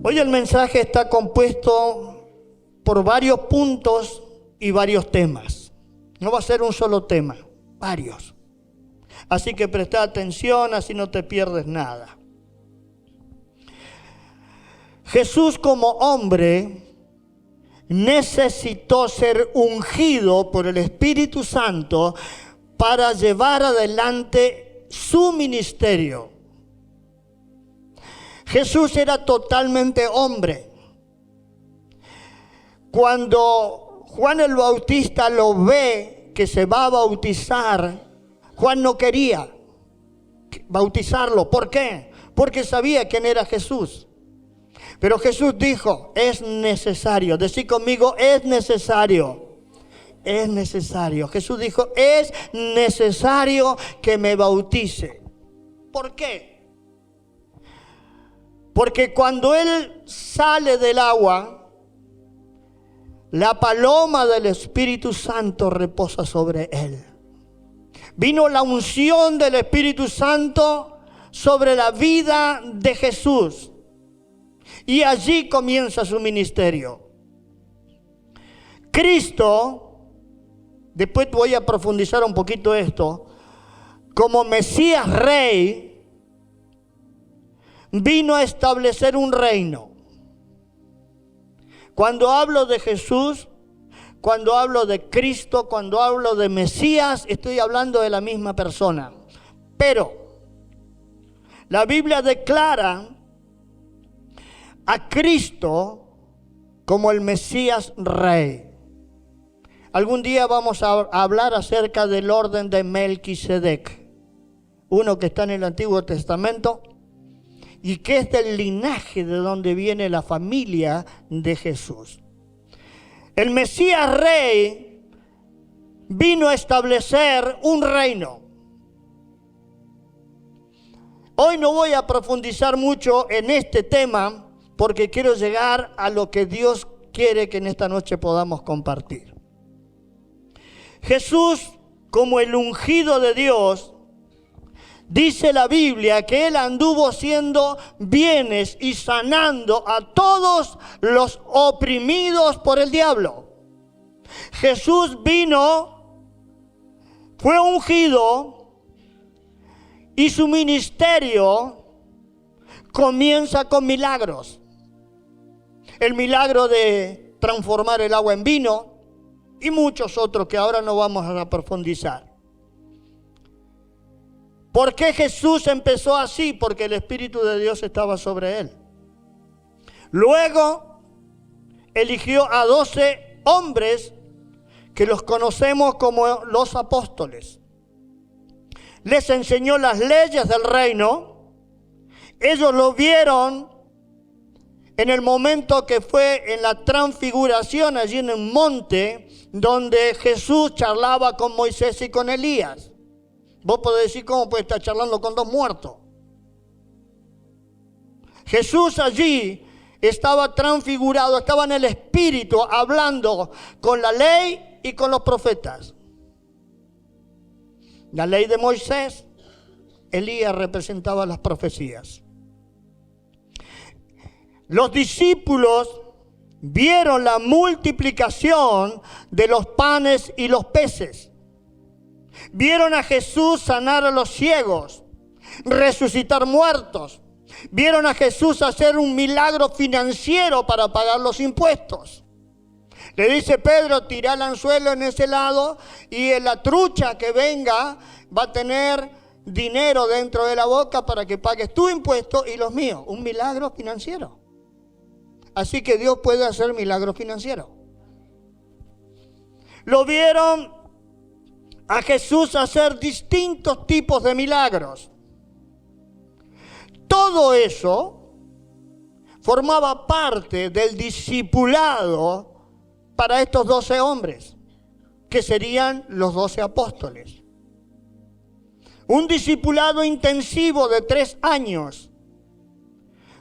Hoy el mensaje está compuesto por varios puntos y varios temas. No va a ser un solo tema, varios. Así que presta atención, así no te pierdes nada. Jesús como hombre necesitó ser ungido por el Espíritu Santo para llevar adelante su ministerio. Jesús era totalmente hombre. Cuando Juan el Bautista lo ve que se va a bautizar, Juan no quería bautizarlo. ¿Por qué? Porque sabía quién era Jesús. Pero Jesús dijo, es necesario. Decí conmigo, es necesario. Es necesario. Jesús dijo, es necesario que me bautice. ¿Por qué? Porque cuando Él sale del agua, la paloma del Espíritu Santo reposa sobre Él. Vino la unción del Espíritu Santo sobre la vida de Jesús. Y allí comienza su ministerio. Cristo, después voy a profundizar un poquito esto, como Mesías Rey, vino a establecer un reino. Cuando hablo de Jesús, cuando hablo de Cristo, cuando hablo de Mesías, estoy hablando de la misma persona. Pero la Biblia declara a Cristo como el Mesías Rey. Algún día vamos a hablar acerca del orden de Melquisedec, uno que está en el Antiguo Testamento y que es del linaje de donde viene la familia de Jesús. El Mesías Rey vino a establecer un reino. Hoy no voy a profundizar mucho en este tema porque quiero llegar a lo que Dios quiere que en esta noche podamos compartir. Jesús, como el ungido de Dios, dice la Biblia que Él anduvo haciendo bienes y sanando a todos los oprimidos por el diablo. Jesús vino, fue ungido y su ministerio comienza con milagros. El milagro de transformar el agua en vino y muchos otros que ahora no vamos a profundizar. ¿Por qué Jesús empezó así? Porque el Espíritu de Dios estaba sobre Él. Luego eligió a 12 hombres que los conocemos como los apóstoles. Les enseñó las leyes del reino. Ellos lo vieron en el momento que fue en la transfiguración allí en un monte donde Jesús charlaba con Moisés y con Elías. Vos podés decir, ¿cómo puede estar charlando con dos muertos? Jesús allí estaba transfigurado, estaba en el Espíritu hablando con la ley y con los profetas. La ley de Moisés, Elías representaba las profecías. Los discípulos vieron la multiplicación de los panes y los peces. Vieron a Jesús sanar a los ciegos, resucitar muertos. Vieron a Jesús hacer un milagro financiero para pagar los impuestos. Le dice Pedro, tira el anzuelo en ese lado y en la trucha que venga va a tener dinero dentro de la boca para que pagues tu impuesto y los míos. Un milagro financiero. Así que Dios puede hacer milagros financieros. Lo vieron a Jesús hacer distintos tipos de milagros. Todo eso formaba parte del discipulado para estos 12 hombres, que serían los 12 apóstoles. Un discipulado intensivo de 3 años,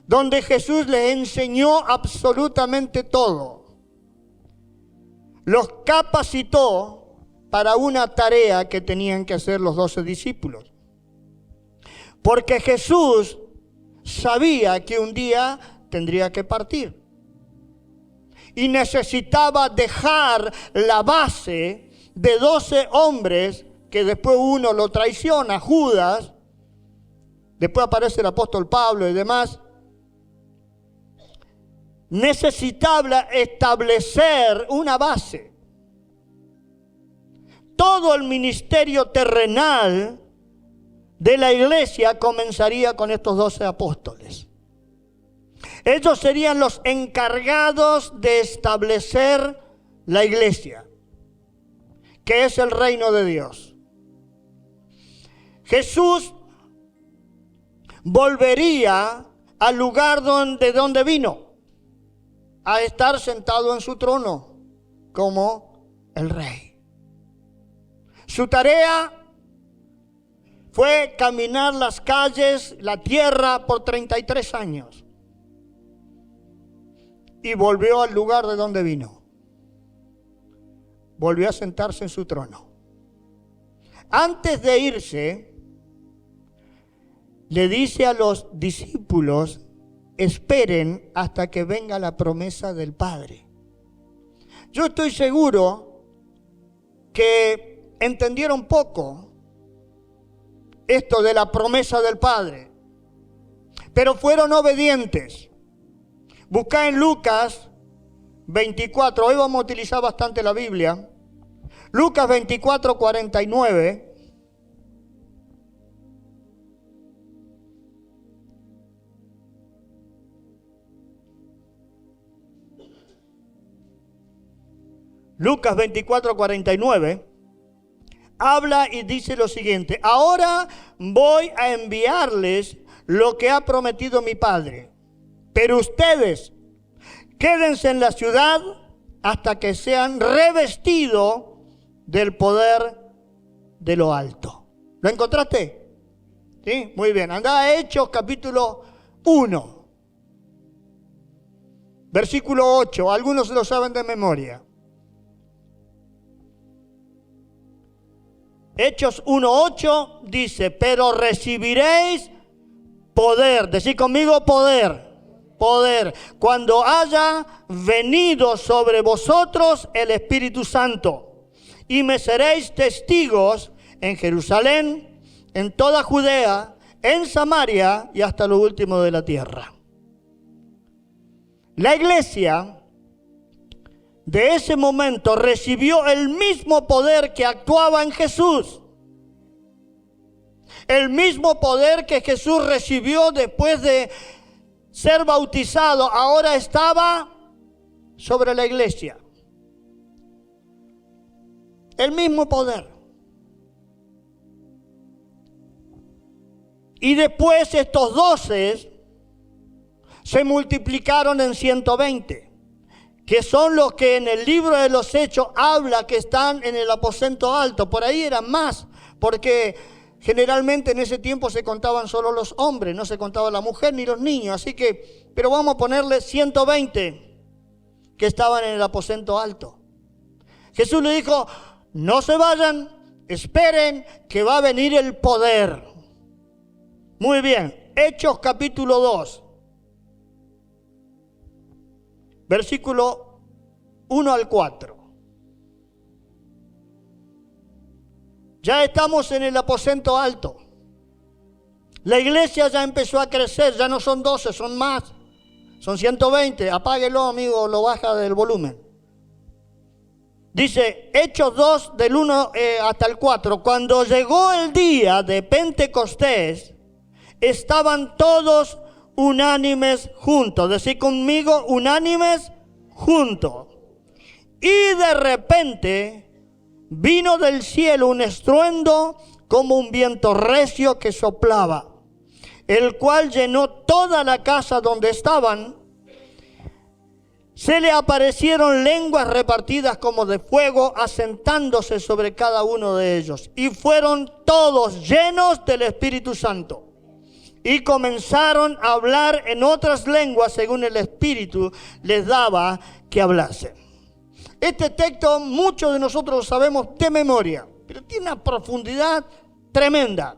donde Jesús les enseñó absolutamente todo. Los capacitó para una tarea que tenían que hacer los 12 discípulos. Porque Jesús sabía que un día tendría que partir. Y necesitaba dejar la base de 12 hombres, que después uno lo traiciona, Judas, después aparece el apóstol Pablo y demás. Necesitaba establecer una base. Todo el ministerio terrenal de la iglesia comenzaría con estos 12 apóstoles. Ellos serían los encargados de establecer la iglesia, que es el reino de Dios. Jesús volvería al lugar de donde vino, a estar sentado en su trono como el rey. Su tarea fue caminar las calles, la tierra por 33 años. Y volvió al lugar de donde vino. Volvió a sentarse en su trono. Antes de irse, le dice a los discípulos: esperen hasta que venga la promesa del Padre. Yo estoy seguro que entendieron poco esto de la promesa del Padre, pero fueron obedientes. Buscá en Lucas 24, hoy vamos a utilizar bastante la Biblia. Lucas 24, 49. Lucas 24, 49. Habla y dice lo siguiente: ahora voy a enviarles lo que ha prometido mi Padre, pero ustedes quédense en la ciudad hasta que sean revestidos del poder de lo alto. ¿Lo encontraste? ¿Sí? Muy bien. Anda a Hechos capítulo 1, versículo 8. Algunos lo saben de memoria. Hechos 1:8 dice: pero recibiréis poder. Decí conmigo: poder. Poder. Cuando haya venido sobre vosotros el Espíritu Santo. Y me seréis testigos en Jerusalén, en toda Judea, en Samaria y hasta lo último de la tierra. La iglesia de ese momento recibió el mismo poder que actuaba en Jesús. El mismo poder que Jesús recibió después de ser bautizado, ahora estaba sobre la iglesia. El mismo poder. Y después estos 12 se multiplicaron en 120. Que son los que en el libro de los Hechos habla que están en el aposento alto. Por ahí eran más, porque generalmente en ese tiempo se contaban solo los hombres, no se contaba la mujer ni los niños. Así que, pero vamos a ponerle 120 que estaban en el aposento alto. Jesús le dijo: no se vayan, esperen que va a venir el poder. Muy bien, Hechos capítulo 2. Versículo 1 al 4. Ya estamos en el aposento alto. La iglesia ya empezó a crecer, ya no son 12, son más. Son 120. Apáguelo, amigo, lo baja del volumen. Dice Hechos 2 del 1 hasta el 4. Cuando llegó el día de Pentecostés, estaban todos unánimes juntos. Decid conmigo: unánimes juntos. Y de repente vino del cielo un estruendo como un viento recio que soplaba, el cual llenó toda la casa donde estaban. Se le aparecieron lenguas repartidas como de fuego, asentándose sobre cada uno de ellos. Y fueron todos llenos del Espíritu Santo. Y comenzaron a hablar en otras lenguas según el Espíritu les daba que hablasen. Este texto muchos de nosotros lo sabemos de memoria, pero tiene una profundidad tremenda.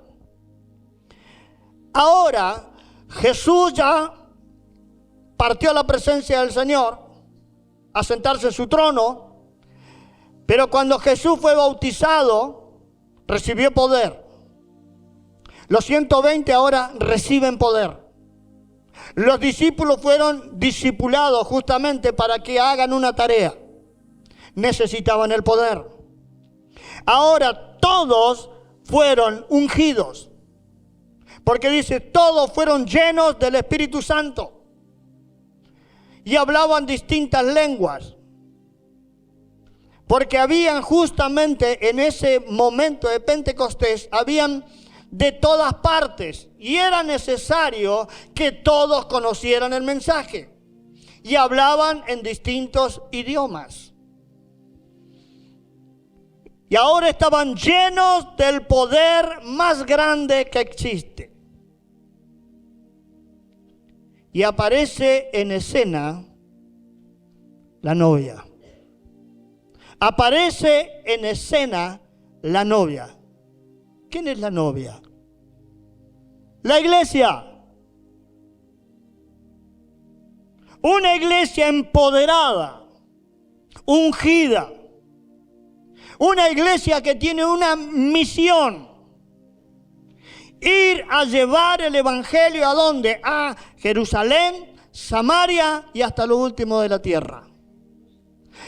Ahora Jesús ya partió a la presencia del Señor a sentarse en su trono, pero cuando Jesús fue bautizado, recibió poder. Los 120 ahora reciben poder. Los discípulos fueron discipulados justamente para que hagan una tarea. Necesitaban el poder. Ahora todos fueron ungidos. Porque dice, todos fueron llenos del Espíritu Santo. Y hablaban distintas lenguas. Porque habían justamente en ese momento de Pentecostés, habían de todas partes. Y era necesario que todos conocieran el mensaje. Y hablaban en distintos idiomas. Y ahora estaban llenos del poder más grande que existe. Y aparece en escena la novia. Aparece en escena la novia. ¿Quién es la novia? La iglesia. Una iglesia empoderada, ungida. Una iglesia que tiene una misión. Ir a llevar el evangelio ¿a dónde? A Jerusalén, Samaria y hasta lo último de la tierra.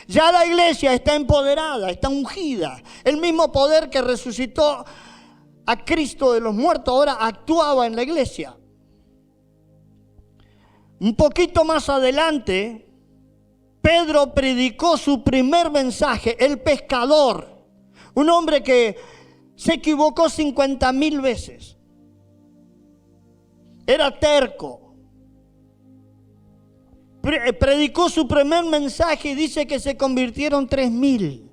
Ya la iglesia está empoderada, está ungida. El mismo poder que resucitó a Cristo de los muertos ahora actuaba en la iglesia. Un poquito más adelante, Pedro predicó su primer mensaje, el pescador. Un hombre que se equivocó 50,000 veces. Era terco. Predicó su primer mensaje y dice que se convirtieron 3,000.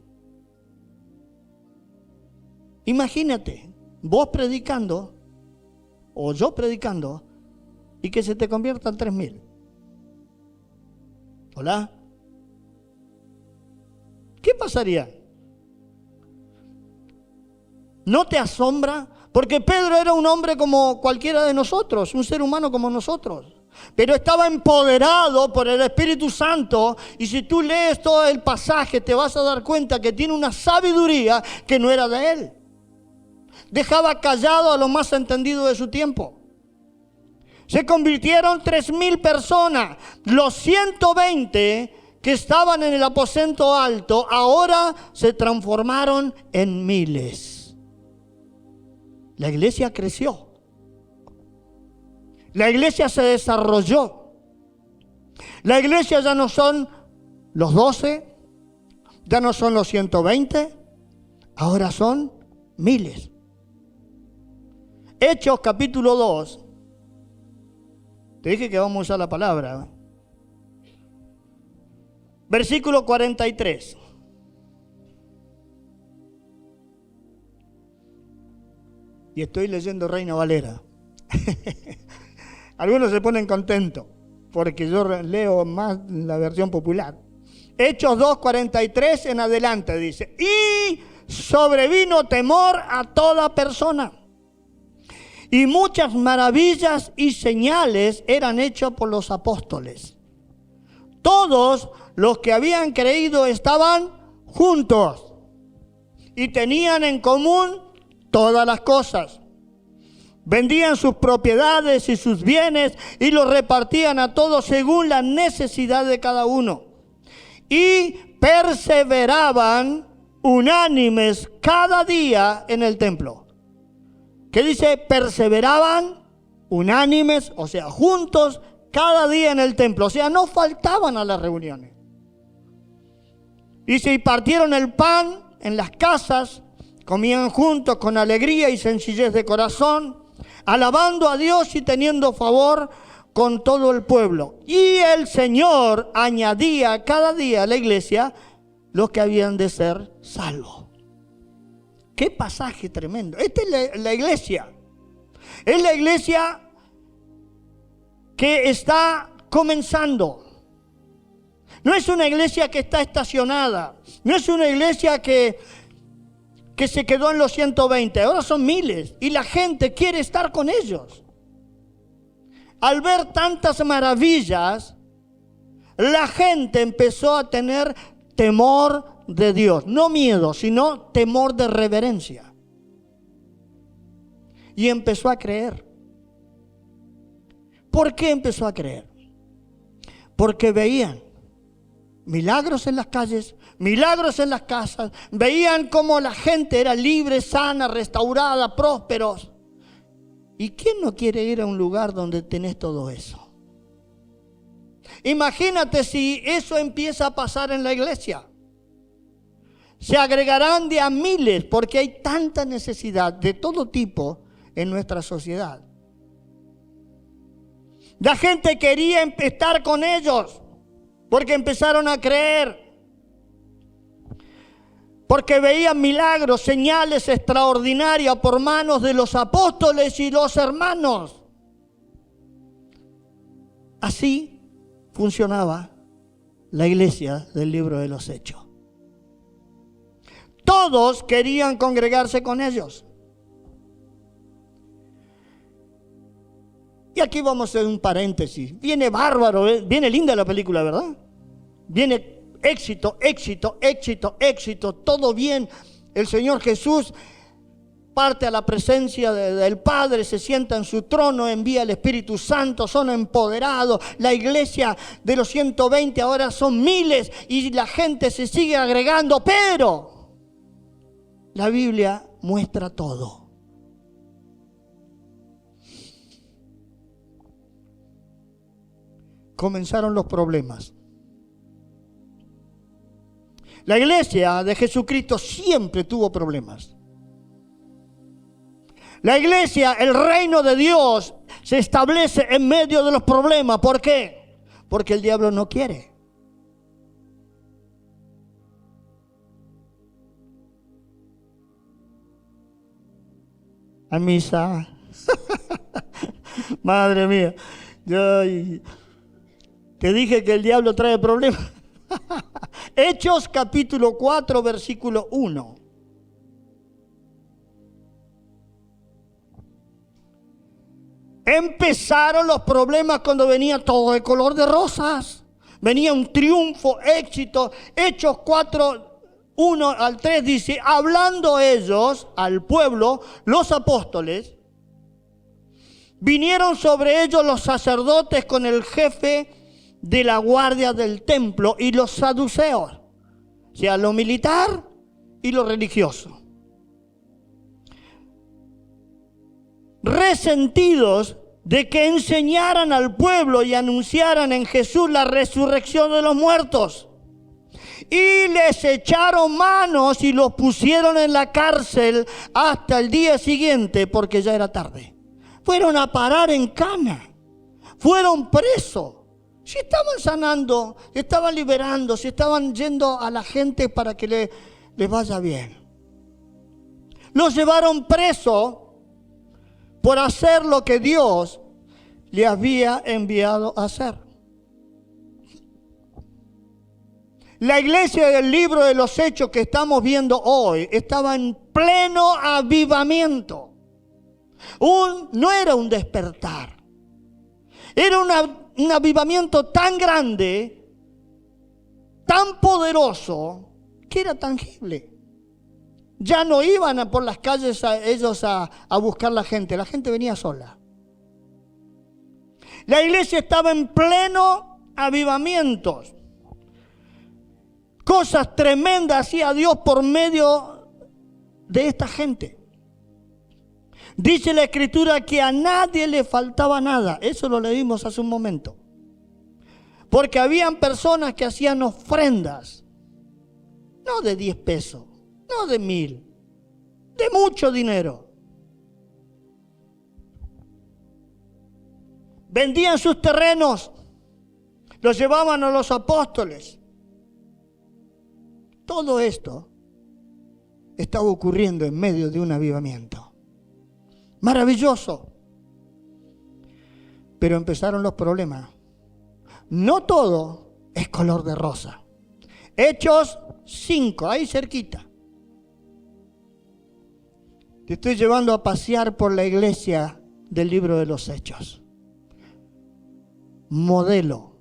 Imagínate, vos predicando, o yo predicando, y que se te conviertan 3,000. ¿Hola? ¿Qué pasaría? ¿No te asombra? Porque Pedro era un hombre como cualquiera de nosotros, un ser humano como nosotros. Pero estaba empoderado por el Espíritu Santo, y si tú lees todo el pasaje te vas a dar cuenta que tiene una sabiduría que no era de él. Dejaba callado a los más entendidos de su tiempo. Se convirtieron 3,000 personas. Los 120 que estaban en el aposento alto ahora se transformaron en miles. La iglesia creció. La iglesia se desarrolló. La iglesia ya no son los 12, ya no son los 120, ahora son miles. Hechos capítulo 2. Te dije que vamos a usar la palabra. Versículo 43. Y estoy leyendo Reina Valera. Algunos se ponen contentos porque yo leo más la versión popular. Hechos 2:43 en adelante dice: y sobrevino temor a toda persona, y muchas maravillas y señales eran hechas por los apóstoles. Todos los que habían creído estaban juntos y tenían en común todas las cosas. Vendían sus propiedades y sus bienes y los repartían a todos según la necesidad de cada uno. Y perseveraban unánimes cada día en el templo. ¿Qué dice? Perseveraban unánimes, o sea, juntos cada día en el templo. O sea, no faltaban a las reuniones. Dice, y partieron el pan en las casas, comían juntos con alegría y sencillez de corazón, alabando a Dios y teniendo favor con todo el pueblo. Y el Señor añadía cada día a la iglesia los que habían de ser salvos. Qué pasaje tremendo. Esta es la iglesia. Es la iglesia que está comenzando. No es una iglesia que está estacionada. No es una iglesia que se quedó en los 120. Ahora son miles. Y la gente quiere estar con ellos. Al ver tantas maravillas, la gente empezó a tener temor de Dios. No miedo, sino temor de reverencia. Y empezó a creer. ¿Por qué empezó a creer? Porque veían milagros en las calles, milagros en las casas, veían cómo la gente era libre, sana, restaurada, prósperos. ¿Y quién no quiere ir a un lugar donde tenés todo eso? Imagínate si eso empieza a pasar en la iglesia. Se agregarán de a miles porque hay tanta necesidad de todo tipo en nuestra sociedad. La gente quería estar con ellos porque empezaron a creer. Porque veían milagros, señales extraordinarias por manos de los apóstoles y los hermanos. Así funcionaba la iglesia del libro de los Hechos. Todos querían congregarse con ellos. Y aquí vamos a hacer un paréntesis. Viene bárbaro, viene linda la película, ¿verdad? Viene éxito, éxito, éxito, éxito, todo bien. El Señor Jesús parte a la presencia del Padre, se sienta en su trono, envía el Espíritu Santo, son empoderados. La iglesia de los 120 ahora son miles y la gente se sigue agregando, pero la Biblia muestra todo. Comenzaron los problemas. La iglesia de Jesucristo siempre tuvo problemas. La iglesia, el reino de Dios, se establece en medio de los problemas. ¿Por qué? Porque el diablo no quiere. A misa. Madre mía. Te dije que el diablo trae problemas. Hechos capítulo 4, versículo 1. Empezaron los problemas cuando venía todo de color de rosas. Venía un triunfo, éxito. Hechos 4, 1 al 3 dice, hablando ellos al pueblo, los apóstoles, vinieron sobre ellos los sacerdotes con el jefe de la guardia del templo y los saduceos, o sea, lo militar y lo religioso. Resentidos de que enseñaran al pueblo y anunciaran en Jesús la resurrección de los muertos. Y les echaron manos y los pusieron en la cárcel hasta el día siguiente, porque ya era tarde. Fueron a parar en Cana, fueron presos. Si estaban sanando, estaban liberando, si estaban yendo a la gente para que les vaya bien. Los llevaron presos por hacer lo que Dios le había enviado a hacer. La iglesia del libro de los Hechos que estamos viendo hoy estaba en pleno avivamiento. No era un despertar. Era un avivamiento tan grande, tan poderoso, que era tangible. Ya no iban por las calles ellos a buscar la gente venía sola. La iglesia estaba en pleno avivamiento. Cosas tremendas hacía Dios por medio de esta gente. Dice la Escritura que a nadie le faltaba nada. Eso lo leímos hace un momento. Porque habían personas que hacían ofrendas. No de 10 pesos, no de 1000, de mucho dinero. Vendían sus terrenos, los llevaban a los apóstoles. Todo esto estaba ocurriendo en medio de un avivamiento. Maravilloso. Pero empezaron los problemas. No todo es color de rosa. Hechos 5, ahí cerquita. Te estoy llevando a pasear por la iglesia del libro de los Hechos. Modelo.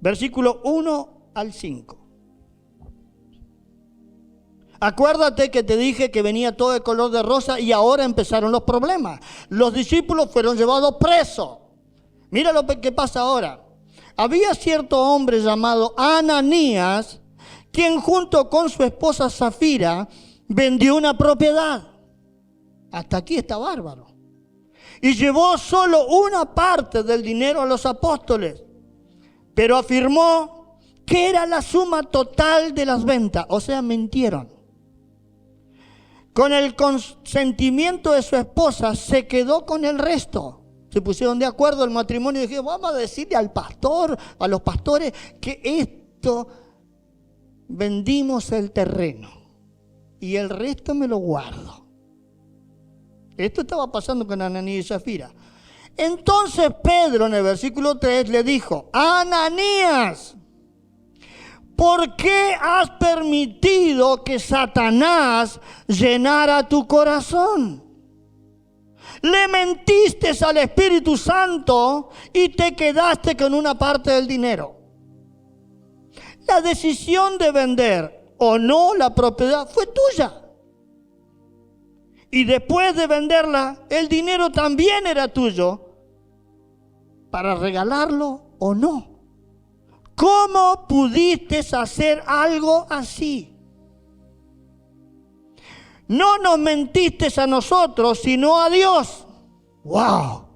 Versículo 1 al 5. Acuérdate que te dije que venía todo de color de rosa y ahora empezaron los problemas. Los discípulos fueron llevados presos. Mira lo que pasa ahora. Había cierto hombre llamado Ananías, quien junto con su esposa Zafira vendió una propiedad. Hasta aquí está bárbaro. Y llevó solo una parte del dinero a los apóstoles, pero afirmó que era la suma total de las ventas. O sea, mintieron. Con el consentimiento de su esposa se quedó con el resto. Se pusieron de acuerdo el matrimonio y dijeron, vamos a decirle al pastor, a los pastores, que esto vendimos el terreno y el resto me lo guardo. Esto estaba pasando con Ananías y Zafira. Entonces Pedro en el versículo 3 le dijo, Ananías, ¿por qué has permitido que Satanás llenara tu corazón? Le mentiste al Espíritu Santo y te quedaste con una parte del dinero. La decisión de vender o no la propiedad fue tuya. Y después de venderla, el dinero también era tuyo para regalarlo o no. ¿Cómo pudiste hacer algo así? No nos mentiste a nosotros, sino a Dios. ¡Wow!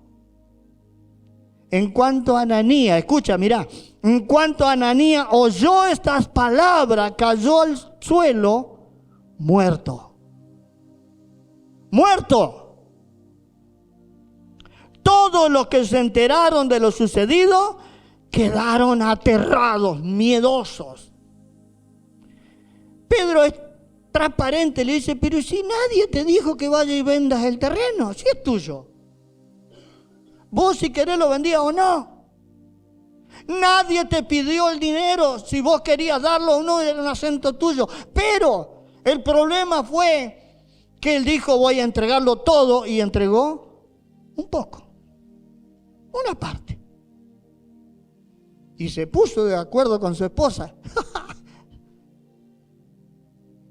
En cuanto a Ananías, escucha, mira. En cuanto a Ananías oyó estas palabras, cayó al suelo muerto. ¡Muerto! Todos los que se enteraron de lo sucedido quedaron aterrados, miedosos. Pedro es transparente, le dice, pero si nadie te dijo que vaya y vendas el terreno, si es tuyo. Vos si querés lo vendías o no. Nadie te pidió el dinero, si vos querías darlo o no, era un asunto tuyo. Pero el problema fue que él dijo, voy a entregarlo todo, y entregó un poco, una parte. Y se puso de acuerdo con su esposa.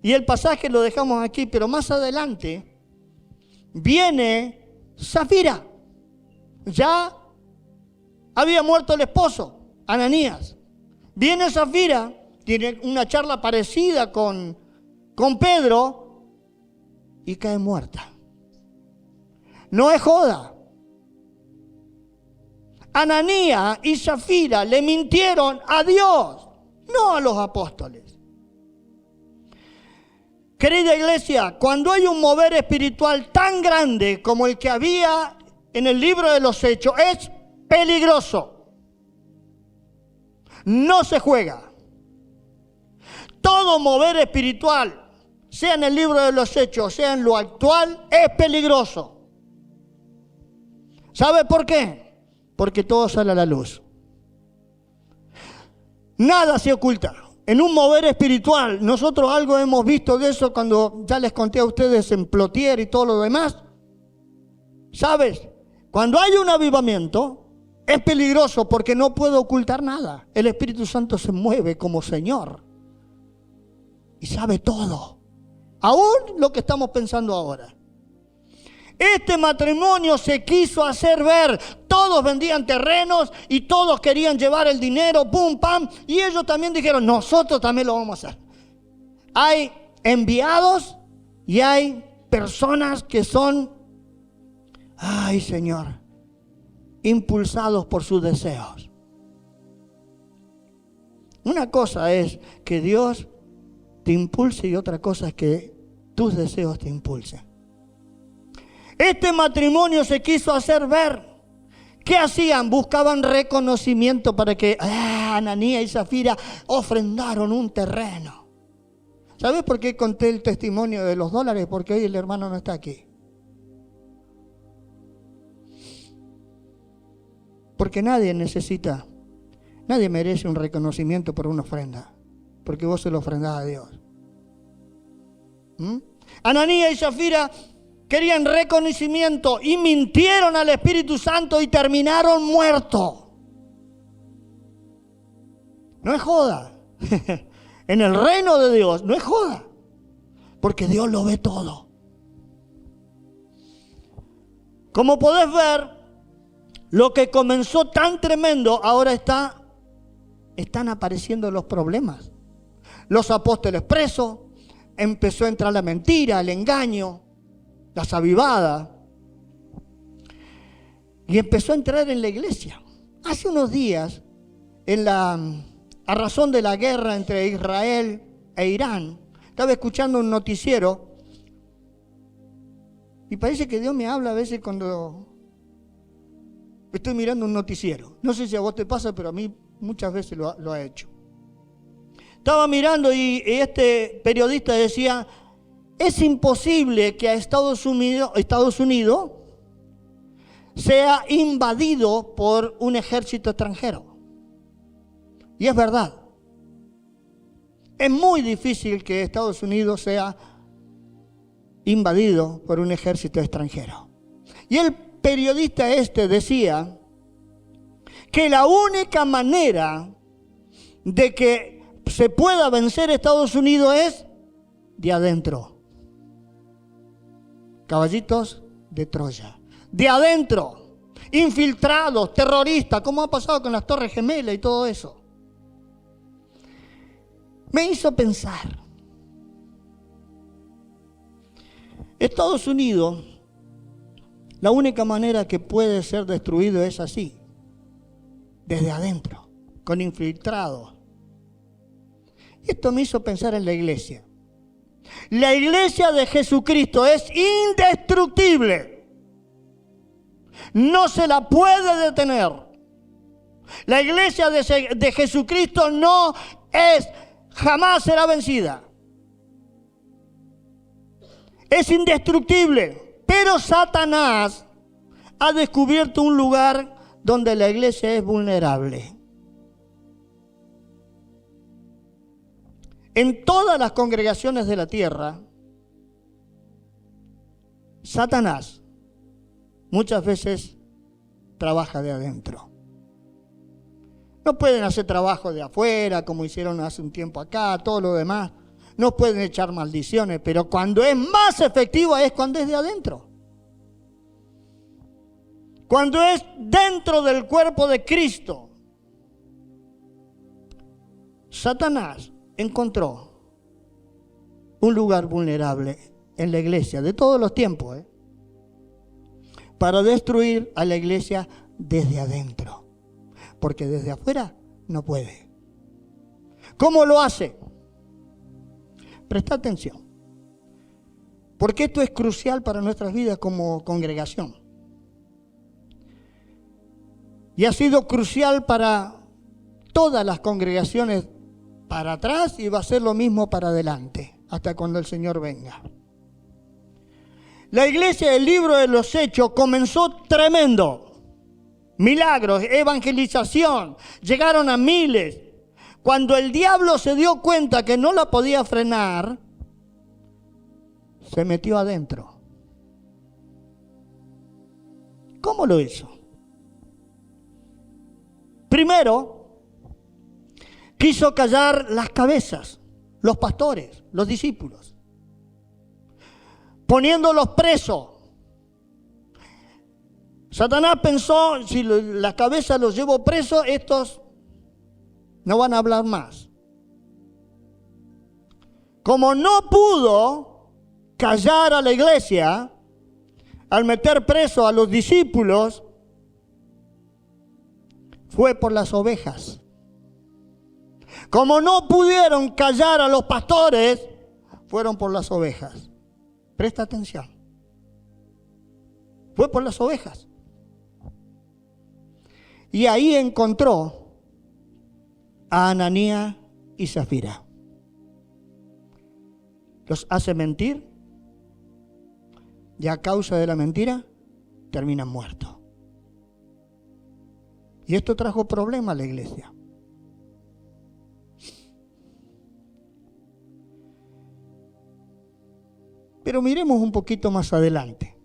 Y el pasaje lo dejamos aquí, pero más adelante viene Zafira. Ya había muerto el esposo, Ananías. Viene Zafira, tiene una charla parecida con Pedro y cae muerta. No es joda. Ananías y Zafira le mintieron a Dios, no a los apóstoles. Querida iglesia, cuando hay un mover espiritual tan grande como el que había en el libro de los Hechos, es peligroso. No se juega. Todo mover espiritual, sea en el libro de los Hechos, sea en lo actual, es peligroso. ¿Sabe por qué? Porque todo sale a la luz. Nada se oculta. En un mover espiritual, nosotros algo hemos visto de eso cuando ya les conté a ustedes en Plotier y todo lo demás. ¿Sabes? Cuando hay un avivamiento, es peligroso porque no puede ocultar nada. El Espíritu Santo se mueve como Señor y sabe todo, aún lo que estamos pensando ahora. Este matrimonio se quiso hacer ver. Todos vendían terrenos y todos querían llevar el dinero, pum, pam. Y ellos también dijeron, nosotros también lo vamos a hacer. Hay enviados y hay personas que son, ay Señor, impulsados por sus deseos. Una cosa es que Dios te impulse y otra cosa es que tus deseos te impulsen. Este matrimonio se quiso hacer ver. ¿Qué hacían? Buscaban reconocimiento para que Ananías y Zafira ofrendaron un terreno. ¿Sabes por qué conté el testimonio de los dólares? Porque hoy el hermano no está aquí. Porque nadie merece un reconocimiento por una ofrenda, porque vos se lo ofrendás a Dios. Ananías y Zafira querían reconocimiento y mintieron al Espíritu Santo y terminaron muertos. No es joda. En el reino de Dios no es joda. Porque Dios lo ve todo. Como podés ver, lo que comenzó tan tremendo, ahora están apareciendo los problemas. Los apóstoles presos, empezó a entrar la mentira, el engaño, las avivadas. Y empezó a entrar en la iglesia. Hace unos días, a razón de la guerra entre Israel e Irán, estaba escuchando un noticiero y parece que Dios me habla a veces cuando estoy mirando un noticiero. No sé si a vos te pasa, pero a mí muchas veces lo ha hecho. Estaba mirando y este periodista decía, es imposible que a Estados Unidos sea invadido por un ejército extranjero. Y es verdad. Es muy difícil que Estados Unidos sea invadido por un ejército extranjero. Y el periodista decía que la única manera de que se pueda vencer a Estados Unidos es de adentro. Caballitos de Troya. De adentro. Infiltrados, terroristas, como ha pasado con las Torres Gemelas y todo eso. Me hizo pensar. Estados Unidos, la única manera que puede ser destruido es así, desde adentro, con infiltrados. Y esto me hizo pensar en la iglesia. La iglesia de Jesucristo es indestructible. No se la puede detener. La iglesia de Jesucristo jamás será vencida. Es indestructible. Pero Satanás ha descubierto un lugar donde la iglesia es vulnerable. En todas las congregaciones de la tierra, Satanás muchas veces trabaja de adentro. No pueden hacer trabajo de afuera, como hicieron hace un tiempo acá, todo lo demás. No pueden echar maldiciones, pero cuando es más efectivo es cuando es de adentro. Cuando es dentro del cuerpo de Cristo. Satanás encontró un lugar vulnerable en la iglesia de todos los tiempos, para destruir a la iglesia desde adentro. Porque desde afuera no puede. ¿Cómo lo hace? Presta atención. Porque esto es crucial para nuestras vidas como congregación. Y ha sido crucial para todas las congregaciones para atrás y va a ser lo mismo para adelante, hasta cuando el Señor venga. La iglesia del libro de los Hechos comenzó tremendo. Milagros, evangelización, llegaron a miles. Cuando el diablo se dio cuenta que no la podía frenar, se metió adentro. ¿Cómo lo hizo? Primero, quiso callar las cabezas, los pastores, los discípulos, poniéndolos presos. Satanás pensó, si la cabeza los llevo presos, estos no van a hablar más. Como no pudo callar a la iglesia, al meter preso a los discípulos, fue por las ovejas. Como no pudieron callar a los pastores, fueron por las ovejas. Presta atención. Fue por las ovejas. Y ahí encontró a Ananías y Zafira. Los hace mentir y a causa de la mentira terminan muertos. Y esto trajo problemas a la iglesia. Pero miremos un poquito más adelante.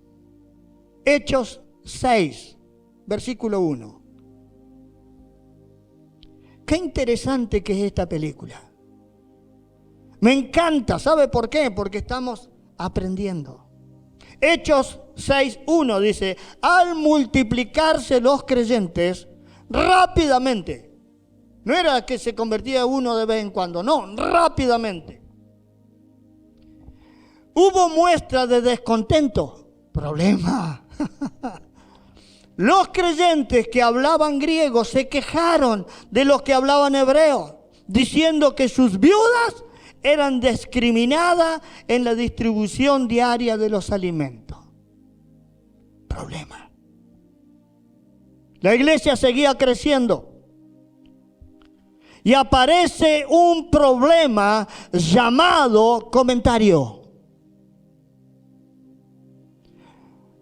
Hechos 6, versículo 1. qué interesante que es esta película. Me encanta, ¿sabe por qué? Porque estamos aprendiendo. Hechos 6:1 dice, al multiplicarse los creyentes rápidamente. No era que se convertía uno de vez en cuando, no, rápidamente. Hubo muestras de descontento. Problema. Los creyentes que hablaban griego se quejaron de los que hablaban hebreo, diciendo que sus viudas eran discriminadas en la distribución diaria de los alimentos. Problema. La iglesia seguía creciendo. Y aparece un problema llamado comentario.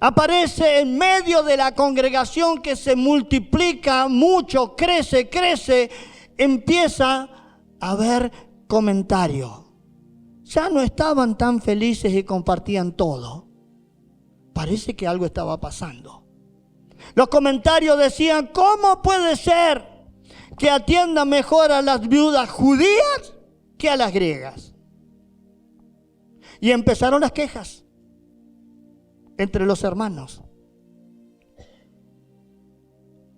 Aparece en medio de la congregación que se multiplica mucho, crece, empieza a haber comentario. Ya no estaban tan felices y compartían todo. Parece que algo estaba pasando. Los comentarios decían, ¿cómo puede ser que atiendan mejor a las viudas judías que a las griegas? Y empezaron las quejas entre los hermanos.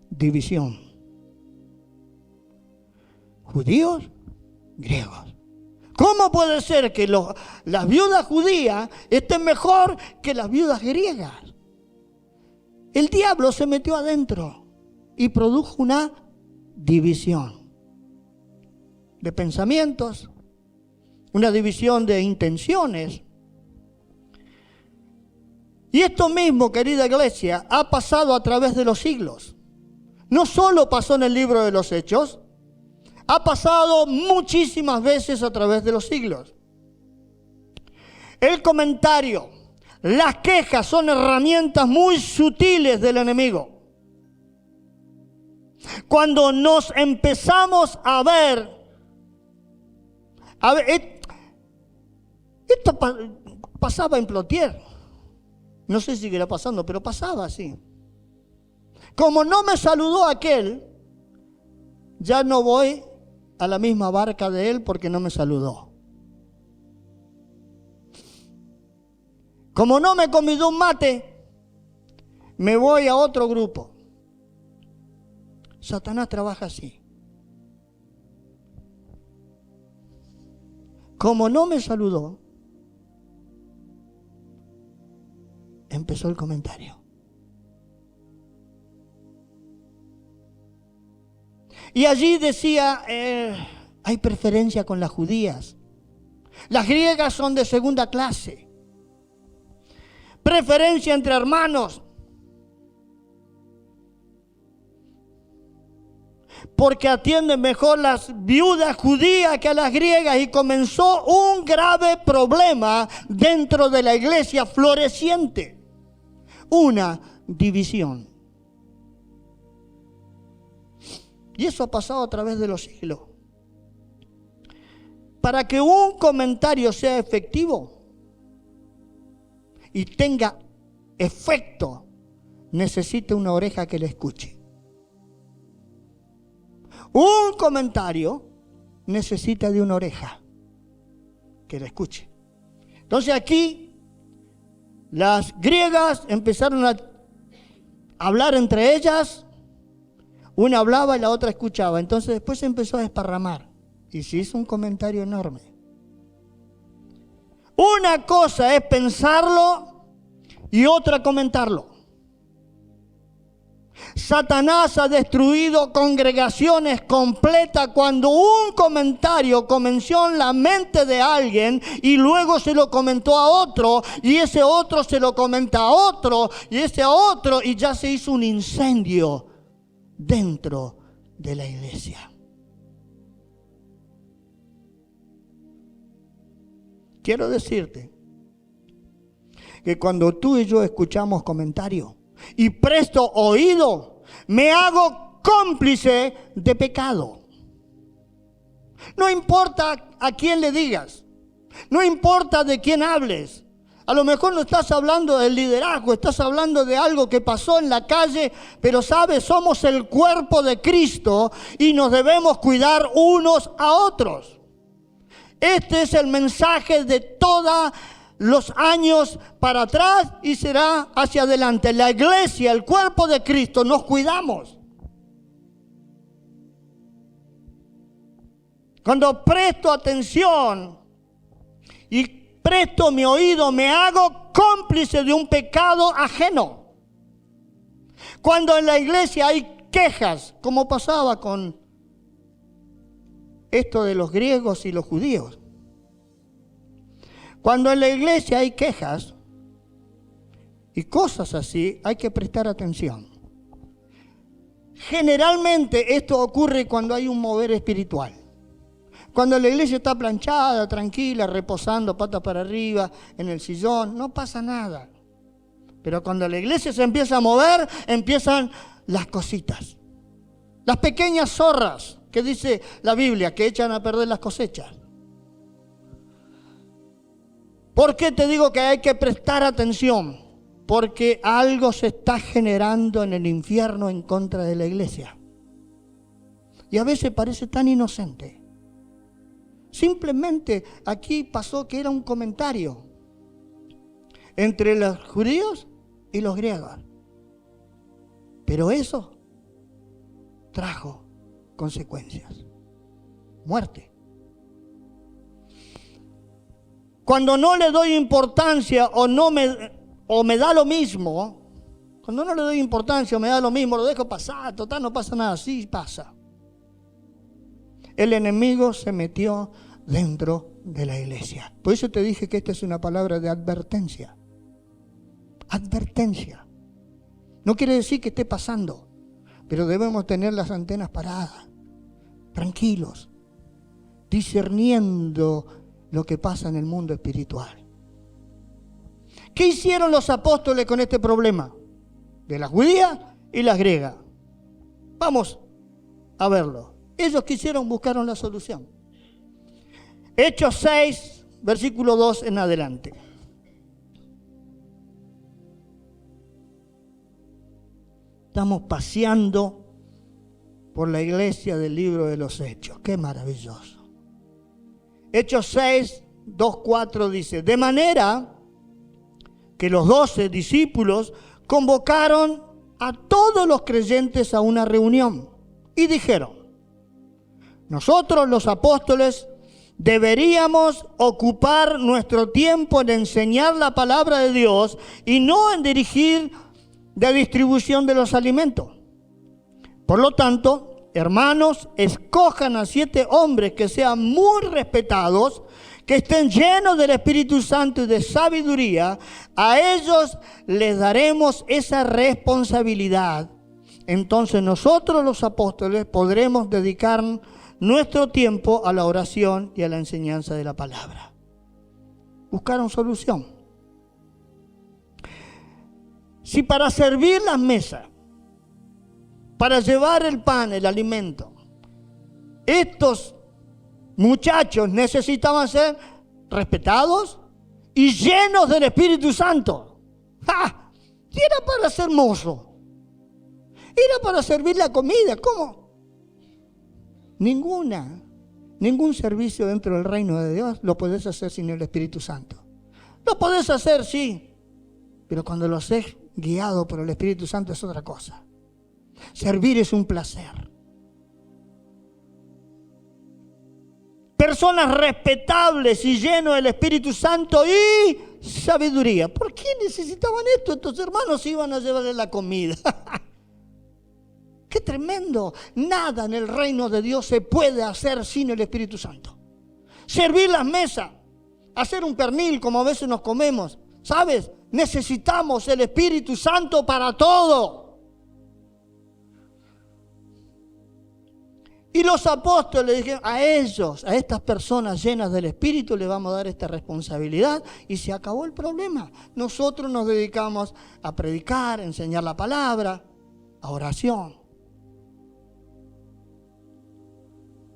División. Judíos, griegos. ¿Cómo puede ser que las viudas judías estén mejor que las viudas griegas? El diablo se metió adentro y produjo una división de pensamientos, una división de intenciones. Y esto mismo, querida iglesia, ha pasado a través de los siglos. No solo pasó en el libro de los Hechos, ha pasado muchísimas veces a través de los siglos. El comentario, las quejas son herramientas muy sutiles del enemigo. Cuando nos empezamos a ver, esto pasaba en Plotier. No sé si seguirá pasando, pero pasaba así. Como no me saludó aquel, ya no voy a la misma barca de él porque no me saludó. Como no me convidó un mate, me voy a otro grupo. Satanás trabaja así. Como no me saludó, empezó el comentario. Y allí decía, hay preferencia con las judías. Las griegas son de segunda clase. Preferencia entre hermanos. Porque atienden mejor las viudas judías que a las griegas. Y comenzó un grave problema dentro de la iglesia floreciente. Una división. Y eso ha pasado a través de los siglos. Para que un comentario sea efectivo y tenga efecto, necesita una oreja que le escuche. Un comentario necesita de una oreja que le escuche. Entonces aquí las griegas empezaron a hablar entre ellas. Una hablaba y la otra escuchaba. Entonces después se empezó a desparramar. Y se hizo un comentario enorme. Una cosa es pensarlo y otra comentarlo. Satanás ha destruido congregaciones completas cuando un comentario comenzó en la mente de alguien y luego se lo comentó a otro y ese otro se lo comenta a otro y ese a otro y ya se hizo un incendio dentro de la iglesia. Quiero decirte que cuando tú y yo escuchamos comentarios y presto oído, me hago cómplice de pecado. No importa a quién le digas, no importa de quién hables. A lo mejor no estás hablando del liderazgo, estás hablando de algo que pasó en la calle, pero sabes, somos el cuerpo de Cristo y nos debemos cuidar unos a otros. Este es el mensaje de todos los años para atrás y será hacia adelante. La iglesia, el cuerpo de Cristo, nos cuidamos. Cuando presto atención y presto mi oído, me hago cómplice de un pecado ajeno. Cuando en la iglesia hay quejas, como pasaba con esto de los griegos y los judíos. Cuando en la iglesia hay quejas y cosas así, hay que prestar atención. Generalmente esto ocurre cuando hay un mover espiritual. Cuando la iglesia está planchada, tranquila, reposando, patas para arriba, en el sillón, no pasa nada. Pero cuando la iglesia se empieza a mover, empiezan las cositas. Las pequeñas zorras, que dice la Biblia, que echan a perder las cosechas. ¿Por qué te digo que hay que prestar atención? Porque algo se está generando en el infierno en contra de la iglesia. Y a veces parece tan inocente. Simplemente aquí pasó que era un comentario entre los judíos y los griegos. Pero eso trajo consecuencias. Muerte. Cuando no le doy importancia o me da lo mismo, cuando no le doy importancia o me da lo mismo, lo dejo pasar, total no pasa nada, sí pasa. El enemigo se metió dentro de la iglesia. Por eso te dije que esta es una palabra de advertencia. Advertencia. No quiere decir que esté pasando, pero debemos tener las antenas paradas, tranquilos, discerniendo lo que pasa en el mundo espiritual. ¿Qué hicieron los apóstoles con este problema? De las judías y las griegas. Vamos a verlo. Ellos buscaron la solución. Hechos 6, versículo 2 en adelante. Estamos paseando por la iglesia del libro de los Hechos. ¡Qué maravilloso! Hechos 6, 2, 4 dice: de manera que los 12 discípulos convocaron a todos los creyentes a una reunión y dijeron: nosotros los apóstoles deberíamos ocupar nuestro tiempo en enseñar la palabra de Dios y no en dirigir la distribución de los alimentos. Por lo tanto, hermanos, escojan a 7 hombres que sean muy respetados, que estén llenos del Espíritu Santo y de sabiduría. A ellos les daremos esa responsabilidad. Entonces nosotros los apóstoles podremos dedicar nuestro tiempo a la oración y a la enseñanza de la palabra. Buscaron solución. Si para servir las mesas, para llevar el pan, el alimento, estos muchachos necesitaban ser respetados y llenos del Espíritu Santo. ¡Ja! Y era para ser mozo. Era para servir la comida. ¿Cómo? Ningún servicio dentro del reino de Dios lo podés hacer sin el Espíritu Santo. Lo podés hacer, sí, pero cuando lo haces guiado por el Espíritu Santo es otra cosa. Servir es un placer. Personas respetables y llenos del Espíritu Santo y sabiduría. ¿Por qué necesitaban esto? Estos hermanos iban a llevarle la comida. ¡Qué tremendo! Nada en el reino de Dios se puede hacer sin el Espíritu Santo. Servir las mesas, hacer un pernil como a veces nos comemos. ¿Sabes? Necesitamos el Espíritu Santo para todo. Y los apóstoles dijeron a ellos, a estas personas llenas del Espíritu, les vamos a dar esta responsabilidad y se acabó el problema. Nosotros nos dedicamos a predicar, a enseñar la palabra, a oración.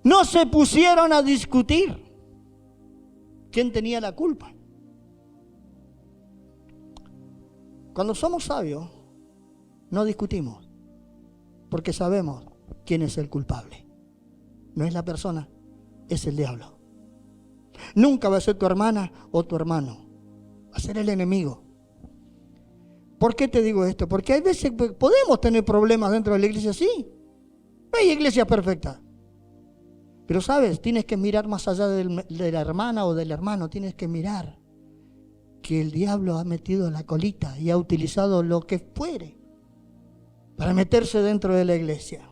No se pusieron a discutir quién tenía la culpa. Cuando somos sabios, no discutimos, porque sabemos quién es el culpable. No es la persona, es el diablo. Nunca va a ser tu hermana o tu hermano, va a ser el enemigo. ¿Por qué te digo esto? Porque hay veces que podemos tener problemas dentro de la iglesia, sí. No hay iglesia perfecta. Pero sabes, tienes que mirar más allá de la hermana o del hermano, tienes que mirar que el diablo ha metido la colita y ha utilizado lo que fuere para meterse dentro de la iglesia.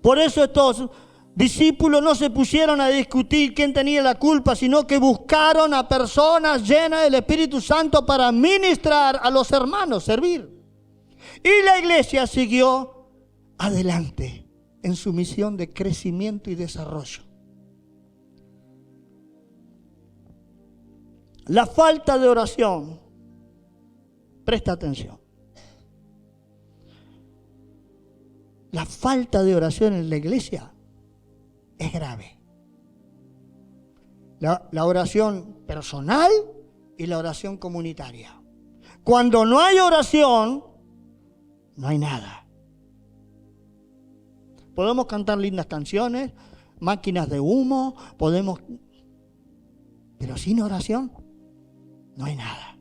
Por eso estos discípulos no se pusieron a discutir quién tenía la culpa, sino que buscaron a personas llenas del Espíritu Santo para ministrar a los hermanos, servir. Y la iglesia siguió adelante en su misión de crecimiento y desarrollo. La falta de oración, presta atención. La falta de oración en la iglesia es grave. La oración personal y la oración comunitaria. Cuando no hay oración, no hay nada. Podemos cantar lindas canciones, máquinas de humo, pero sin oración no hay nada.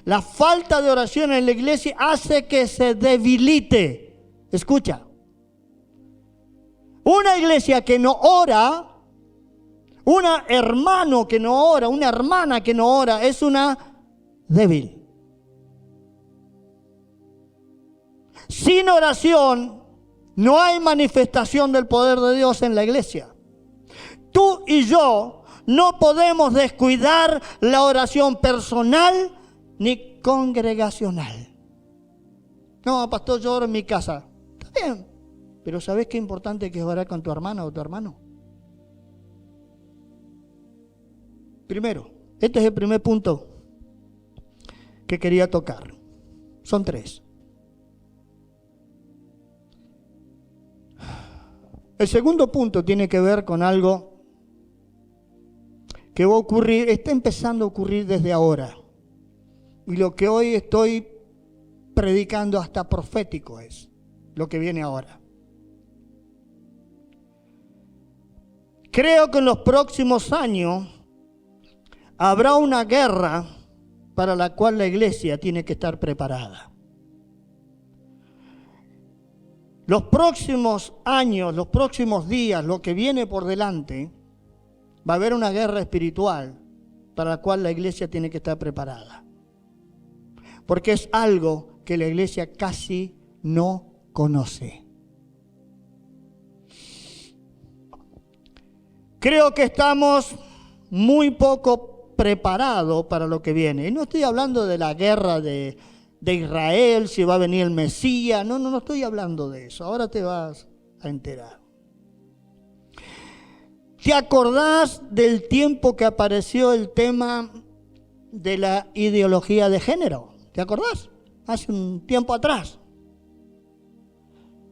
La falta de oración en la iglesia hace que se debilite. Escucha, una iglesia que no ora, un hermano que no ora, una hermana que no ora, es una débil. Sin oración no hay manifestación del poder de Dios en la iglesia. Tú y yo no podemos descuidar la oración personal ni congregacional. No, pastor, yo oro en mi casa. Está bien, pero ¿sabes qué importante que es orar con tu hermana o tu hermano? Primero, este es el primer punto que quería tocar. Son 3. El segundo punto tiene que ver con algo que va a ocurrir, está empezando a ocurrir desde ahora. Y lo que hoy estoy predicando hasta profético es lo que viene ahora. Creo que en los próximos años habrá una guerra para la cual la iglesia tiene que estar preparada. Los próximos años, los próximos días, lo que viene por delante, va a haber una guerra espiritual para la cual la iglesia tiene que estar preparada. Porque es algo que la iglesia casi no conoce. Creo que estamos muy poco preparados para lo que viene. Y no estoy hablando de la guerra de Israel, si va a venir el Mesías. No estoy hablando de eso. Ahora te vas a enterar. ¿Te acordás del tiempo que apareció el tema de la ideología de género? ¿Te acordás? Hace un tiempo atrás.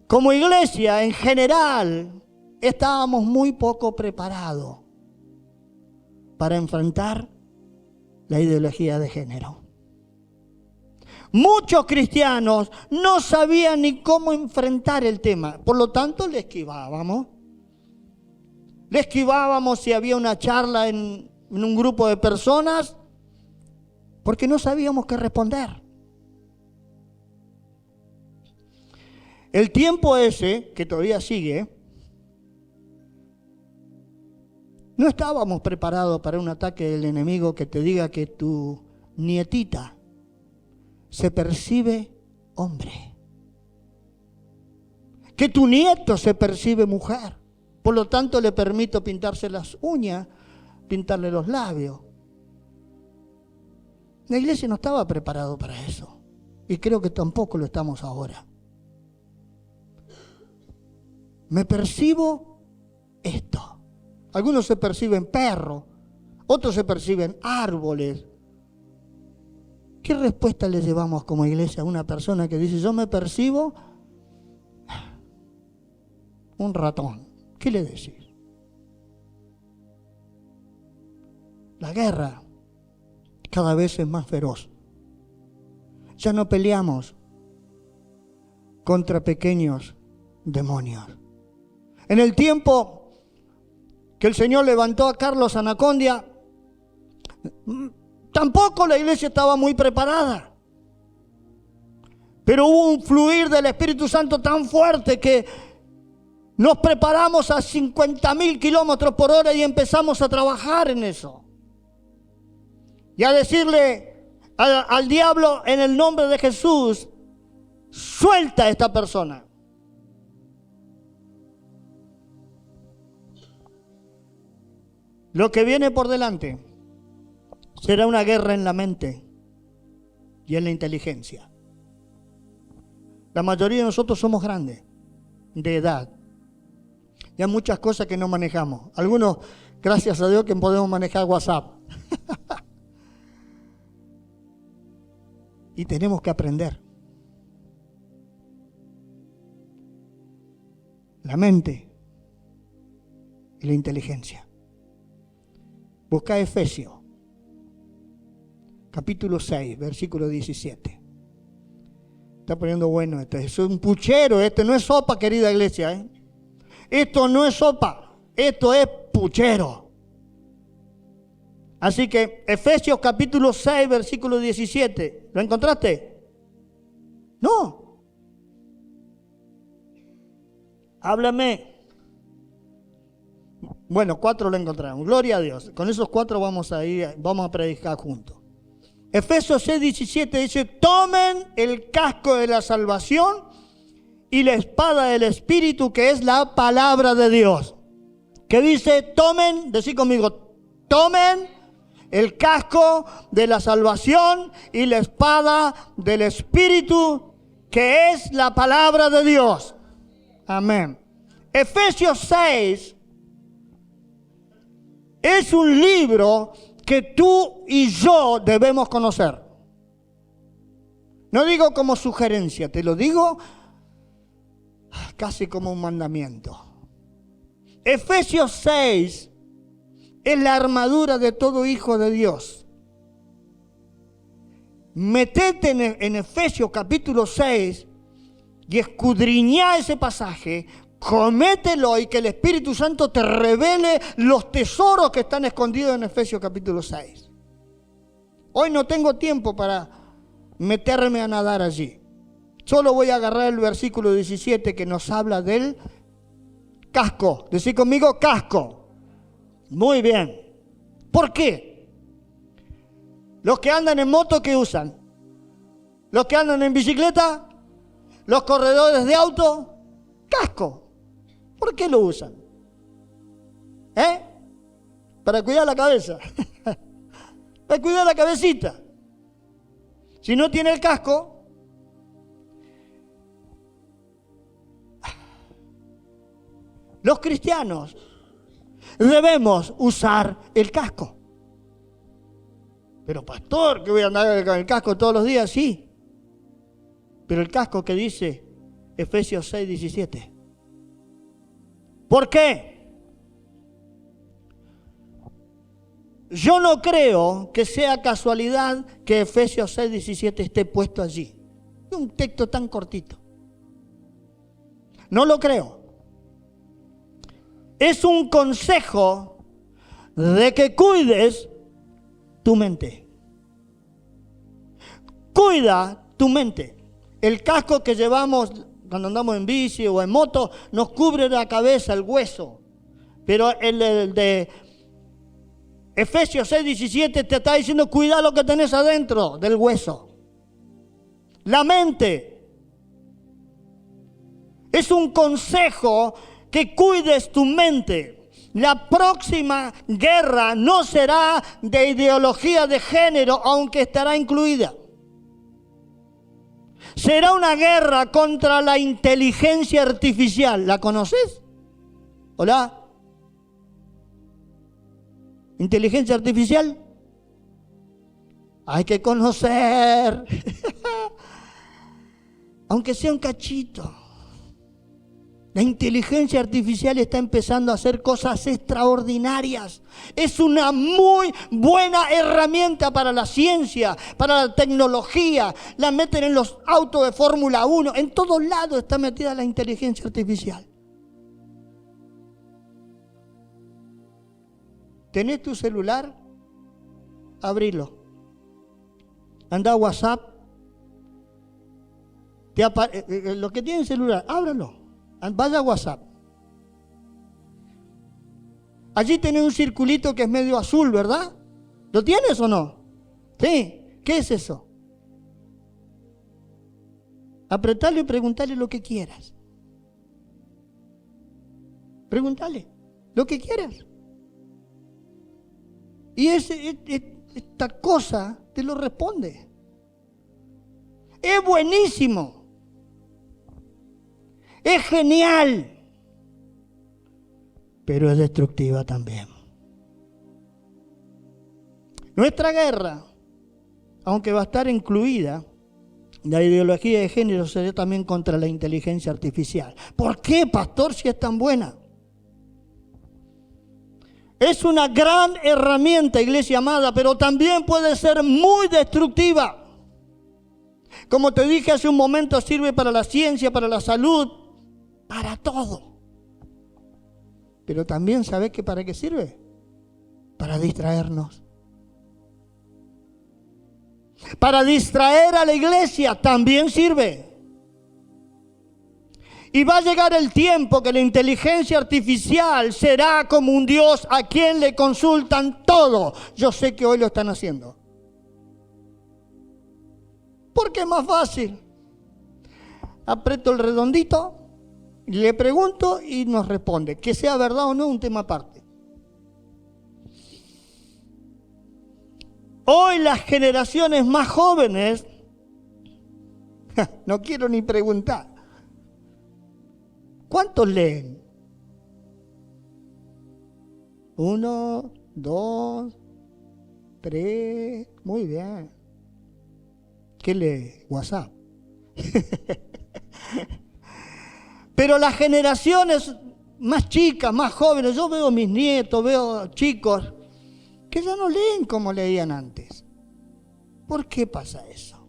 Como iglesia en general estábamos muy poco preparados para enfrentar la ideología de género. Muchos cristianos no sabían ni cómo enfrentar el tema, por lo tanto le esquivábamos. Le esquivábamos si había una charla en un grupo de personas, porque no sabíamos qué responder. El tiempo ese, que todavía sigue, no estábamos preparados para un ataque del enemigo que te diga que tu nietita se percibe hombre, que tu nieto se percibe mujer. Por lo tanto, le permito pintarse las uñas, pintarle los labios. La iglesia no estaba preparada para eso. Y creo que tampoco lo estamos ahora. Me percibo esto. Algunos se perciben perros, otros se perciben árboles. ¿Qué respuesta le llevamos como iglesia a una persona que dice, yo me percibo un ratón? ¿Qué le decís? La guerra cada vez es más feroz. Ya no peleamos contra pequeños demonios. En el tiempo que el Señor levantó a Carlos Anacondia, tampoco la iglesia estaba muy preparada. Pero hubo un fluir del Espíritu Santo tan fuerte que nos preparamos a 50.000 kilómetros por hora y empezamos a trabajar en eso. Y a decirle al diablo, en el nombre de Jesús, suelta a esta persona. Lo que viene por delante será una guerra en la mente y en la inteligencia. La mayoría de nosotros somos grandes de edad. Y hay muchas cosas que no manejamos. Algunos, gracias a Dios, que podemos manejar WhatsApp. Y tenemos que aprender. La mente y la inteligencia. Busca Efesios, capítulo 6, versículo 17. Está poniendo bueno esto. Es un puchero, este no es sopa, querida iglesia, ¿eh? Esto no es sopa, esto es puchero. Así que Efesios capítulo 6, versículo 17. ¿Lo encontraste? No. Háblame. Bueno, 4 lo encontramos. Gloria a Dios. Con esos 4 vamos a predicar juntos. Efesios 6, 17 dice: tomen el casco de la salvación y la espada del Espíritu, que es la palabra de Dios. ¿Qué dice? Tomen, decí conmigo, tomen el casco de la salvación y la espada del Espíritu, que es la palabra de Dios. Amén. Efesios 6 es un libro que tú y yo debemos conocer. No digo como sugerencia, te lo digo casi como un mandamiento. Efesios 6 es la armadura de todo hijo de Dios. Metete en Efesios capítulo 6 y escudriñá ese pasaje, comételo y que el Espíritu Santo te revele los tesoros que están escondidos en Efesios capítulo 6. Hoy no tengo tiempo para meterme a nadar allí. Solo voy a agarrar el versículo 17 que nos habla del casco. Decí conmigo, casco. Muy bien. ¿Por qué? Los que andan en moto, ¿qué usan? Los que andan en bicicleta, los corredores de auto, casco. ¿Por qué lo usan? Para cuidar la cabeza. Para cuidar la cabecita. Si no tiene el casco, los cristianos debemos usar el casco. Pero pastor, ¿que voy a andar con el casco todos los días? Sí. Pero el casco que dice Efesios 6, 17. ¿Por qué? Yo no creo que sea casualidad que Efesios 6, 17 esté puesto allí. Es un texto tan cortito. No lo creo. Es un consejo de que cuides tu mente. Cuida tu mente. El casco que llevamos cuando andamos en bici o en moto nos cubre la cabeza, el hueso. Pero el de Efesios 6, 17 te está diciendo: cuida lo que tenés adentro del hueso. La mente. Es un consejo que cuides tu mente. La próxima guerra no será de ideología de género, aunque estará incluida. Será una guerra contra la inteligencia artificial. ¿La conoces? ¿Hola? ¿Inteligencia artificial? Hay que conocer. Aunque sea un cachito. La inteligencia artificial está empezando a hacer cosas extraordinarias. Es una muy buena herramienta para la ciencia, para la tecnología. La meten en los autos de Fórmula 1. En todos lados está metida la inteligencia artificial. ¿Tenés tu celular? Abrilo. Anda a WhatsApp. Lo que tiene el celular, ábralo. Vaya a WhatsApp. Allí tenés un circulito que es medio azul, ¿verdad? ¿Lo tienes o no? Sí. ¿Qué es eso? Apretale y preguntale lo que quieras. Preguntale lo que quieras. Y esta cosa te lo responde. Es buenísimo. Es genial. Pero es destructiva también. Nuestra guerra, aunque va a estar incluida, la ideología de género será también contra la inteligencia artificial. ¿Por qué, pastor, si es tan buena? Es una gran herramienta, iglesia amada, pero también puede ser muy destructiva. Como te dije hace un momento, sirve para la ciencia, para la salud, para todo. Pero también, ¿sabes qué para qué sirve? Para distraernos. Para distraer a la iglesia también sirve. Y va a llegar el tiempo que la inteligencia artificial será como un Dios a quien le consultan todo. Yo sé que hoy lo están haciendo. Porque es más fácil. Aprieto el redondito, le pregunto y nos responde. Que sea verdad o no, un tema aparte. Hoy las generaciones más jóvenes, no quiero ni preguntar, ¿cuántos leen? 1, 2, 3, muy bien. ¿Qué lee? WhatsApp. Pero las generaciones más chicas, más jóvenes, yo veo mis nietos, veo chicos que ya no leen como leían antes. ¿Por qué pasa eso?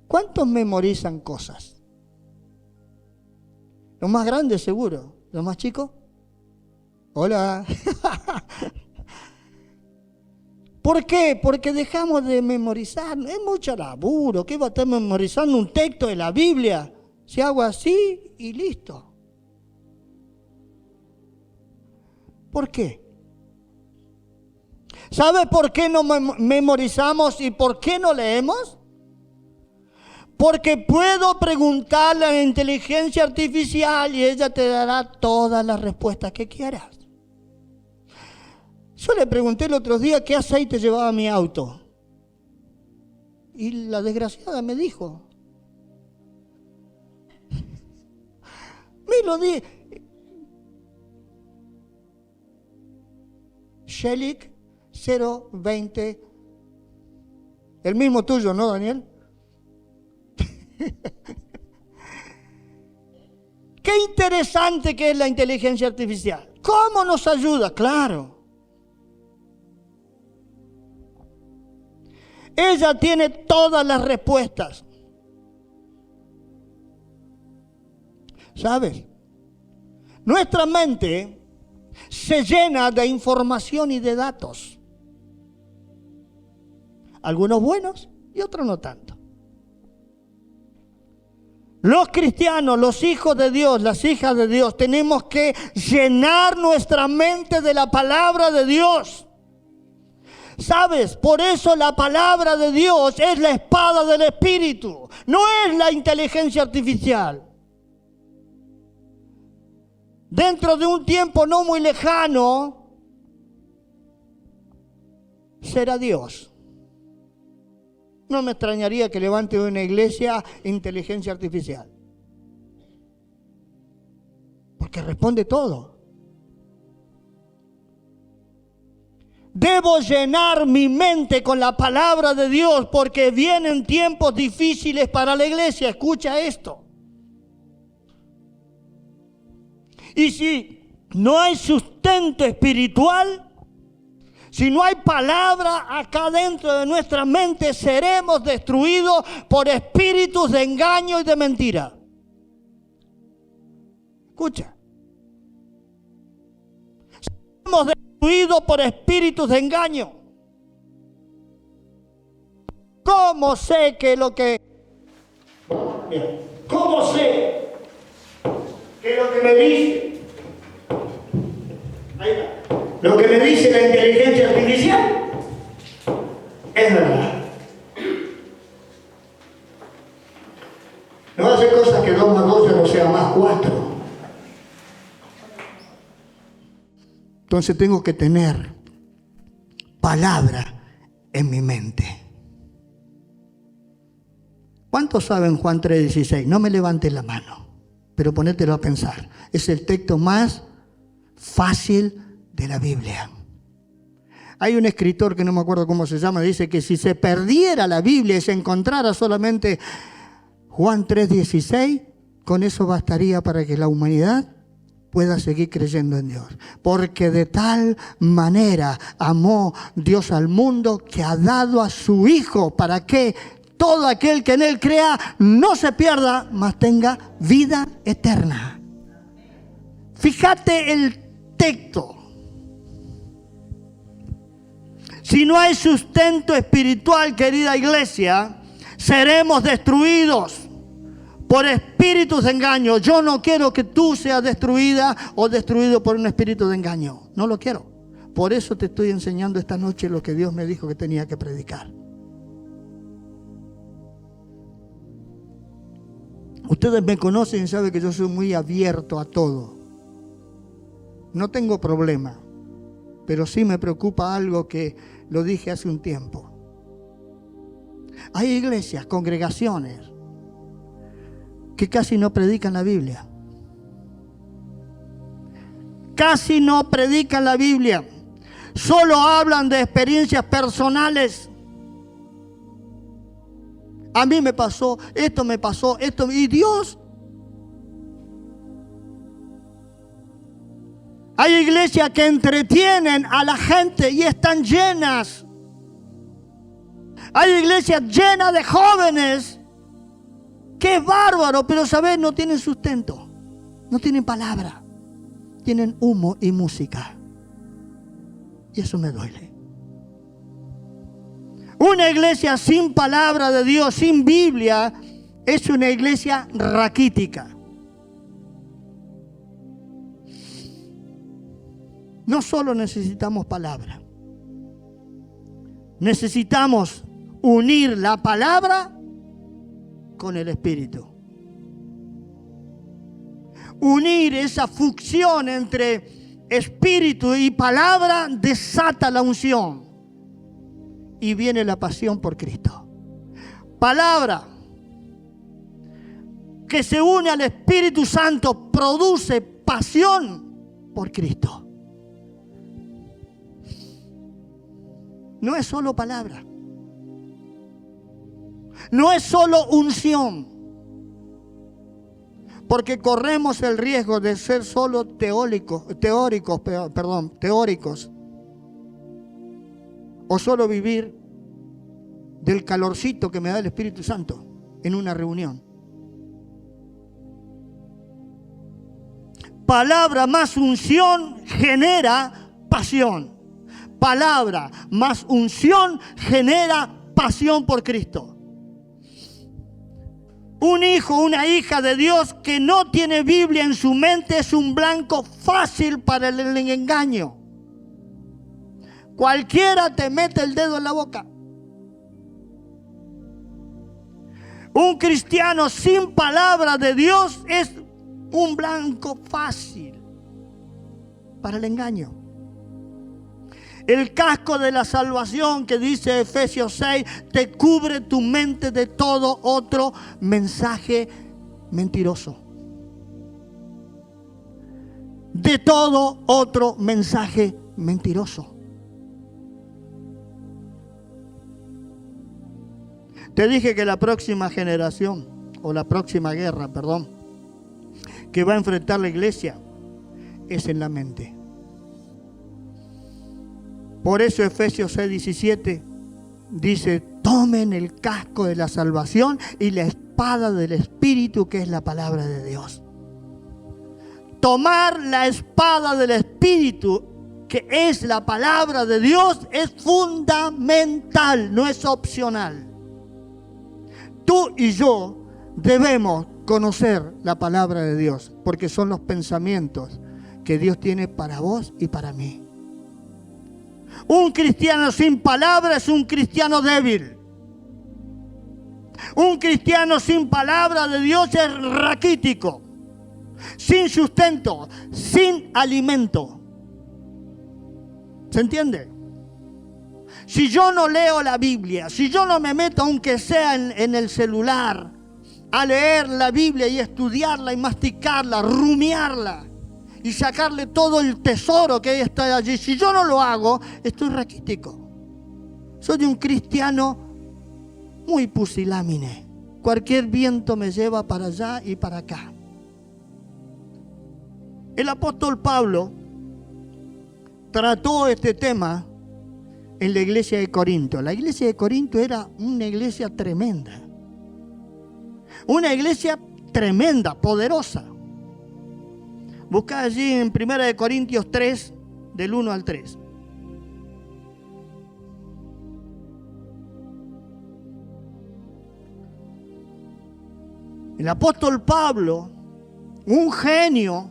¿Cuántos memorizan cosas? Los más grandes seguro, los más chicos. Hola. ¿Por qué? Porque dejamos de memorizar. Es mucho laburo. ¿Qué va a estar memorizando un texto de la Biblia? Si hago así y listo. ¿Por qué? ¿Sabe por qué no memorizamos y por qué no leemos? Porque puedo preguntarle a la inteligencia artificial y ella te dará todas las respuestas que quieras. Yo le pregunté el otro día qué aceite llevaba mi auto. Y la desgraciada me dijo. Me lo di. Shelic 020. El mismo tuyo, ¿no, Daniel? Qué interesante que es la inteligencia artificial. ¿Cómo nos ayuda? Claro. Ella tiene todas las respuestas. ¿Sabes? Nuestra mente se llena de información y de datos. Algunos buenos y otros no tanto. Los cristianos, los hijos de Dios, las hijas de Dios, tenemos que llenar nuestra mente de la palabra de Dios. ¿Sabes? Por eso la palabra de Dios es la espada del Espíritu, no es la inteligencia artificial. Dentro de un tiempo no muy lejano, será Dios. No me extrañaría que levante una iglesia inteligencia artificial. Porque responde todo. Debo llenar mi mente con la palabra de Dios porque vienen tiempos difíciles para la iglesia. Escucha esto. Y si no hay sustento espiritual, si no hay palabra acá dentro de nuestra mente, seremos destruidos por espíritus de engaño y de mentira. Escucha. Seremos destruidos por espíritus de engaño. ¿Cómo sé que lo que... ¿Cómo sé que lo que me dice? Ahí va. Lo que me dice la inteligencia artificial es verdad. No hace cosas que 2 más 2 no sea más 4. Entonces tengo que tener palabra en mi mente. ¿Cuántos saben Juan 3:16? No me levantes la mano, pero ponételo a pensar. Es el texto más fácil de la Biblia. Hay un escritor que no me acuerdo cómo se llama, dice que si se perdiera la Biblia y se encontrara solamente Juan 3:16, con eso bastaría para que la humanidad pueda seguir creyendo en Dios. Porque de tal manera amó Dios al mundo que ha dado a su Hijo para que todo aquel que en Él crea no se pierda, mas tenga vida eterna. Fíjate el texto. Si no hay sustento espiritual, querida iglesia, seremos destruidos por espíritus de engaño. Yo no quiero que tú seas destruida o destruido por un espíritu de engaño. No lo quiero. Por eso te estoy enseñando esta noche lo que Dios me dijo que tenía que predicar. Ustedes me conocen y saben que yo soy muy abierto a todo. No tengo problema, pero sí me preocupa algo que lo dije hace un tiempo. Hay iglesias, congregaciones, que casi no predican la Biblia. Casi no predican la Biblia. Solo hablan de experiencias personales. A mí me pasó, esto, y Dios. Hay iglesias que entretienen a la gente y están llenas. Hay iglesias llenas de jóvenes. ¡Qué bárbaro! Pero, ¿sabes? No tienen sustento. No tienen palabra. Tienen humo y música. Y eso me duele. Una iglesia sin palabra de Dios, sin Biblia, es una iglesia raquítica. No solo necesitamos palabra. Necesitamos unir la palabra con el Espíritu. Unir esa fusión entre Espíritu y palabra desata la unción. Y viene la pasión por Cristo. Palabra que se une al Espíritu Santo produce pasión por Cristo. No es solo palabra. No es solo unción. Porque corremos el riesgo de ser solo teóricos. O solo vivir del calorcito que me da el Espíritu Santo en una reunión. Palabra más unción genera pasión. Palabra más unción genera pasión por Cristo. Un hijo, una hija de Dios que no tiene Biblia en su mente es un blanco fácil para el engaño. Cualquiera te mete el dedo en la boca. Un cristiano sin palabra de Dios es un blanco fácil para el engaño. El casco de la salvación que dice Efesios 6 te cubre tu mente de todo otro mensaje mentiroso. De todo otro mensaje mentiroso. Te dije que la próxima generación, o la próxima guerra, que va a enfrentar la iglesia, es en la mente. Por eso Efesios 6:17 dice: tomen el casco de la salvación y la espada del Espíritu, que es la palabra de Dios. Tomar la espada del Espíritu, que es la palabra de Dios, es fundamental, no es opcional. Tú y yo debemos conocer la palabra de Dios, porque son los pensamientos que Dios tiene para vos y para mí. Un cristiano sin palabra es un cristiano débil. Un cristiano sin palabra de Dios es raquítico, sin sustento, sin alimento. ¿Se entiende? Si yo no leo la Biblia, si yo no me meto, aunque sea en el celular, a leer la Biblia y estudiarla y masticarla, rumiarla y sacarle todo el tesoro que está allí, si yo no lo hago, estoy raquítico. Soy un cristiano muy pusilámine. Cualquier viento me lleva para allá y para acá. El apóstol Pablo trató este tema en la iglesia de Corinto. La iglesia de Corinto era una iglesia tremenda. Una iglesia tremenda, poderosa. Busca allí en 1 Corintios 3, del 1 al 3. El apóstol Pablo, un genio,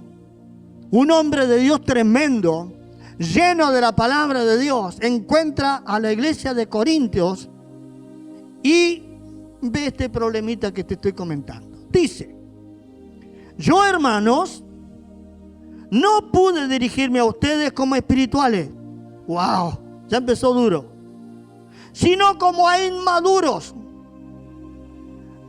un hombre de Dios tremendo, lleno de la palabra de Dios, encuentra a la iglesia de Corintios y ve este problemita que te estoy comentando. Dice: yo, hermanos, no pude dirigirme a ustedes como espirituales. ¡Wow! Ya empezó duro. Sino como a inmaduros,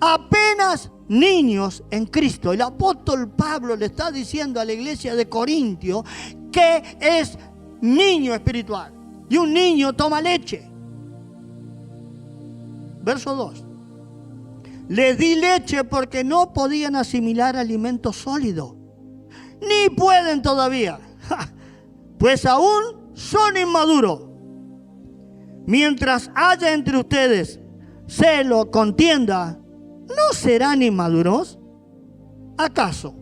apenas niños en Cristo. El apóstol Pablo le está diciendo a la iglesia de Corintio que es niño espiritual. Y un niño toma leche. Verso 2. Les di leche porque no podían asimilar alimento sólido, ni pueden todavía, pues aún son inmaduros. Mientras haya entre ustedes celo, contienda, ¿no serán inmaduros? ¿Acaso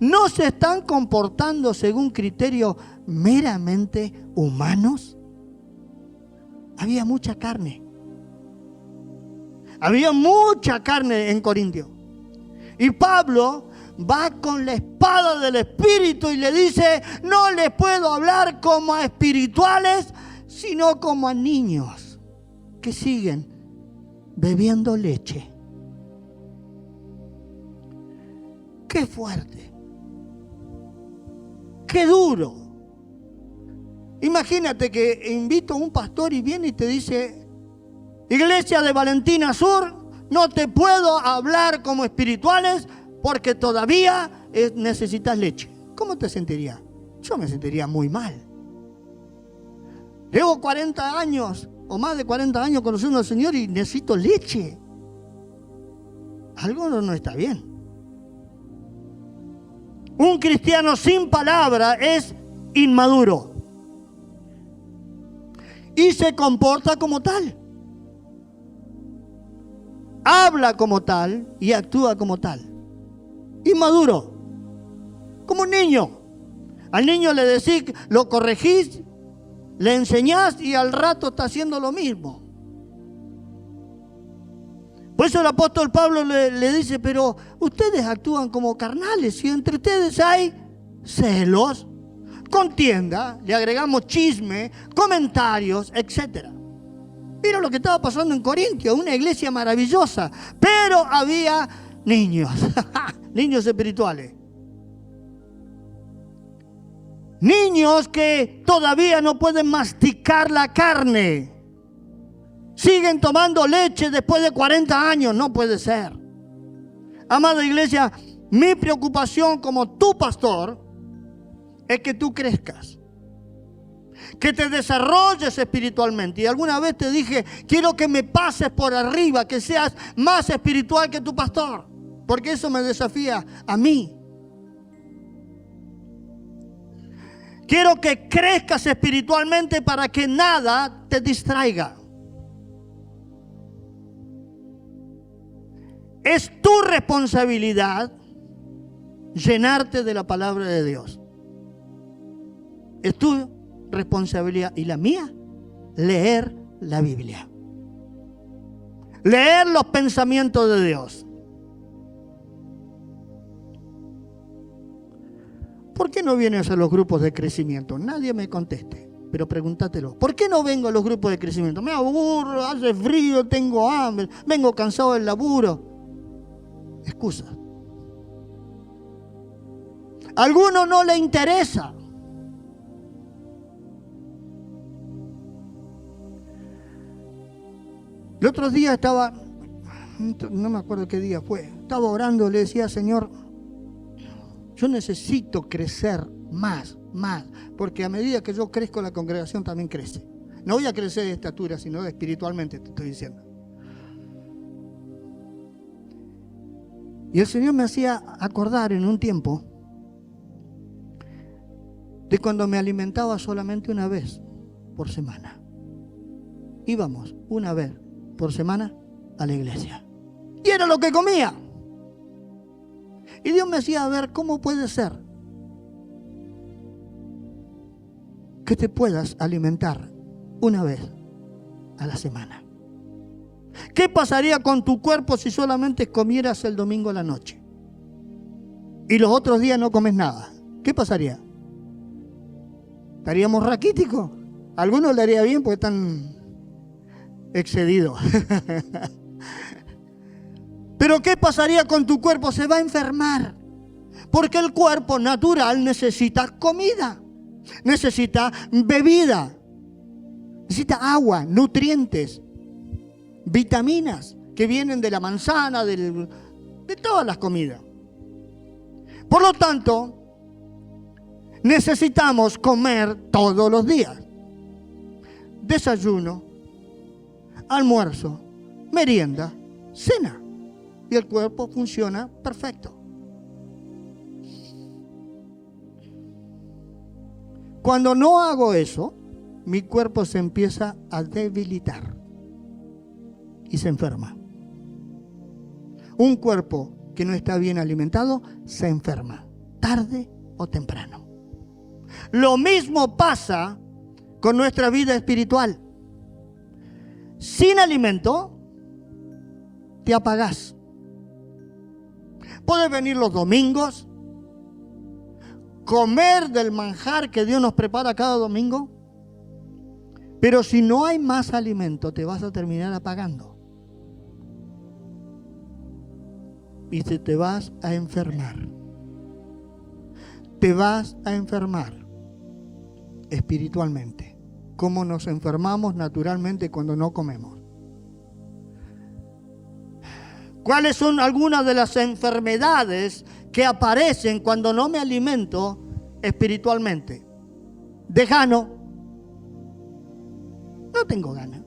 no se están comportando según criterios meramente humanos? Había mucha carne. Había mucha carne en Corintio. Y Pablo va con la espada del Espíritu y le dice: no les puedo hablar como a espirituales, sino como a niños que siguen bebiendo leche. Qué fuerte, qué duro. Imagínate que invito a un pastor y viene y te dice: iglesia de Valentina Sur, no te puedo hablar como espirituales porque todavía necesitas leche. ¿Cómo te sentirías? Yo me sentiría muy mal. Llevo 40 años o más de 40 años conociendo al Señor y necesito leche. Algo no está bien. Un cristiano sin palabra es inmaduro y se comporta como tal. Habla como tal y actúa como tal. Inmaduro, como un niño. Al niño le decís, lo corregís, le enseñás y al rato está haciendo lo mismo. Por eso el apóstol Pablo le dice: pero ustedes actúan como carnales y entre ustedes hay celos, contienda, le agregamos chisme, comentarios, etc. Mira lo que estaba pasando en Corintio, una iglesia maravillosa, pero había niños, niños espirituales. Niños que todavía no pueden masticar la carne. Siguen tomando leche después de 40 años. No puede ser. Amada iglesia, mi preocupación como tu pastor es que tú crezcas, que te desarrolles espiritualmente. Y alguna vez te dije: quiero que me pases por arriba, que seas más espiritual que tu pastor, porque eso me desafía a mí. Quiero que crezcas espiritualmente para que nada te distraiga. Es tu responsabilidad llenarte de la palabra de Dios. Es tu responsabilidad y la mía, leer la Biblia. Leer los pensamientos de Dios. ¿Por qué no vienes a los grupos de crecimiento? Nadie me conteste, pero pregúntatelo. ¿Por qué no vengo a los grupos de crecimiento? Me aburro, hace frío, tengo hambre, vengo cansado del laburo. Excusa. A alguno no le interesa. El otro día estaba, no me acuerdo qué día fue, estaba orando, le decía, Señor, yo necesito crecer más, porque a medida que yo crezco la congregación también crece. No voy a crecer de estatura, sino espiritualmente, te estoy diciendo. Y el Señor me hacía acordar en un tiempo de cuando me alimentaba solamente una vez por semana. Íbamos una vez por semana a la iglesia. Y era lo que comía. Y Dios me hacía ver cómo puede ser que te puedas alimentar una vez a la semana. ¿Qué pasaría con tu cuerpo si solamente comieras el domingo a la noche? Y los otros días no comes nada. ¿Qué pasaría? ¿Estaríamos raquíticos? A algunos le haría bien porque están excedidos. Pero ¿qué pasaría con tu cuerpo? Se va a enfermar. Porque el cuerpo natural necesita comida, necesita bebida, necesita agua, nutrientes, vitaminas que vienen de la manzana, de todas las comidas. Por lo tanto, necesitamos comer todos los días. Desayuno, almuerzo, merienda, cena. Y el cuerpo funciona perfecto. Cuando no hago eso, mi cuerpo se empieza a debilitar y se enferma. Un cuerpo que no está bien alimentado se enferma, tarde o temprano. Lo mismo pasa con nuestra vida espiritual. Sin alimento, te apagás. Puedes venir los domingos, comer del manjar que Dios nos prepara cada domingo, pero si no hay más alimento, te vas a terminar apagando. Y te vas a enfermar. Te vas a enfermar espiritualmente, como nos enfermamos naturalmente cuando no comemos. ¿Cuáles son algunas de las enfermedades que aparecen cuando no me alimento espiritualmente? Desgano. No tengo ganas.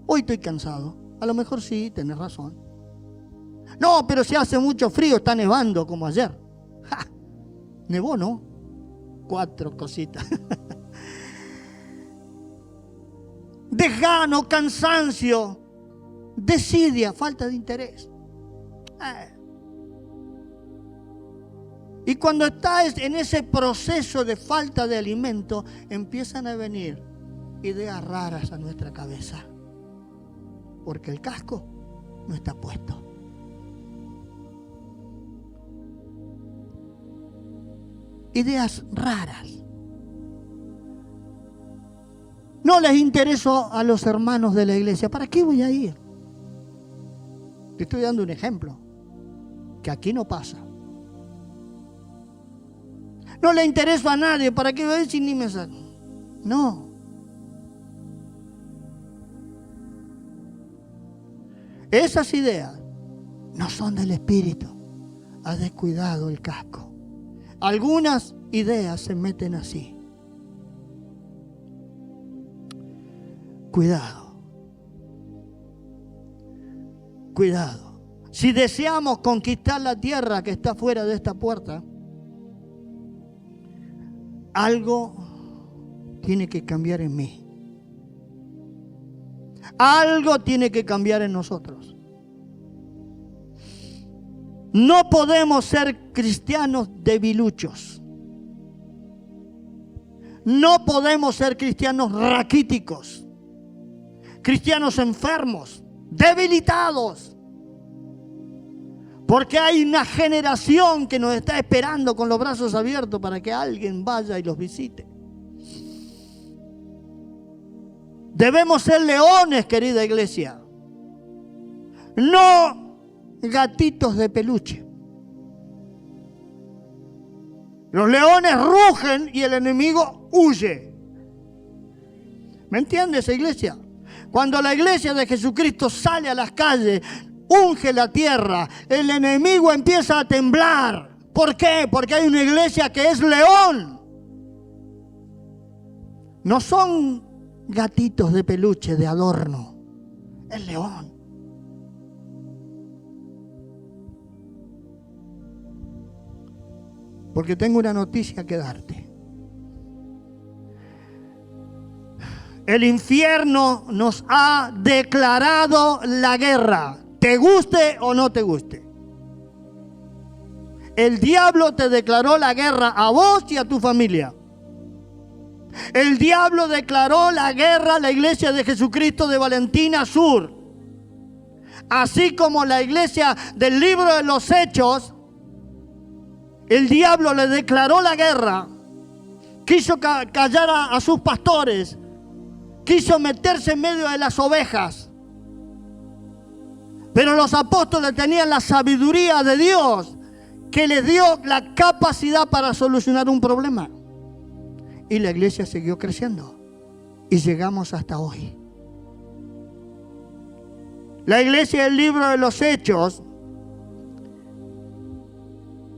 Hoy estoy cansado. A lo mejor sí, tenés razón. No, pero si hace mucho frío, está nevando como ayer. ¡Ja! Nevó, ¿no? 4 cositas. Desgano, cansancio, desidia, falta de interés. Y cuando estás en ese proceso de falta de alimento, empiezan a venir ideas raras a nuestra cabeza. Porque el casco no está puesto. Ideas raras. No les intereso a los hermanos de la iglesia. ¿Para qué voy a ir? Te estoy dando un ejemplo que aquí no pasa. No le intereso a nadie. ¿Para qué voy a ir sin ni me saco? No. Esas ideas no son del Espíritu. Has descuidado el casco. Algunas ideas se meten así. Cuidado. Cuidado. Si deseamos conquistar la tierra que está fuera de esta puerta, algo tiene que cambiar en mí. Algo tiene que cambiar en nosotros. No podemos ser cristianos debiluchos. No podemos ser cristianos raquíticos. Cristianos enfermos, debilitados. Porque hay una generación que nos está esperando con los brazos abiertos para que alguien vaya y los visite. Debemos ser leones, querida iglesia. No gatitos de peluche. Los leones rugen y el enemigo huye. ¿Me entiendes, iglesia? Cuando la iglesia de Jesucristo sale a las calles, unge la tierra, el enemigo empieza a temblar. ¿Por qué? Porque hay una iglesia que es león. No son gatitos de peluche, de adorno. Es león. Porque tengo una noticia que darte. El infierno nos ha declarado la guerra, te guste o no te guste. El diablo te declaró la guerra a vos y a tu familia. El diablo declaró la guerra a la iglesia de Jesucristo de Valentina Sur. Así como la iglesia del libro de los Hechos, el diablo le declaró la guerra. Quiso callar a sus pastores. Quiso meterse en medio de las ovejas. Pero los apóstoles tenían la sabiduría de Dios que les dio la capacidad para solucionar un problema. Y la iglesia siguió creciendo. Y llegamos hasta hoy. La iglesia del libro de los Hechos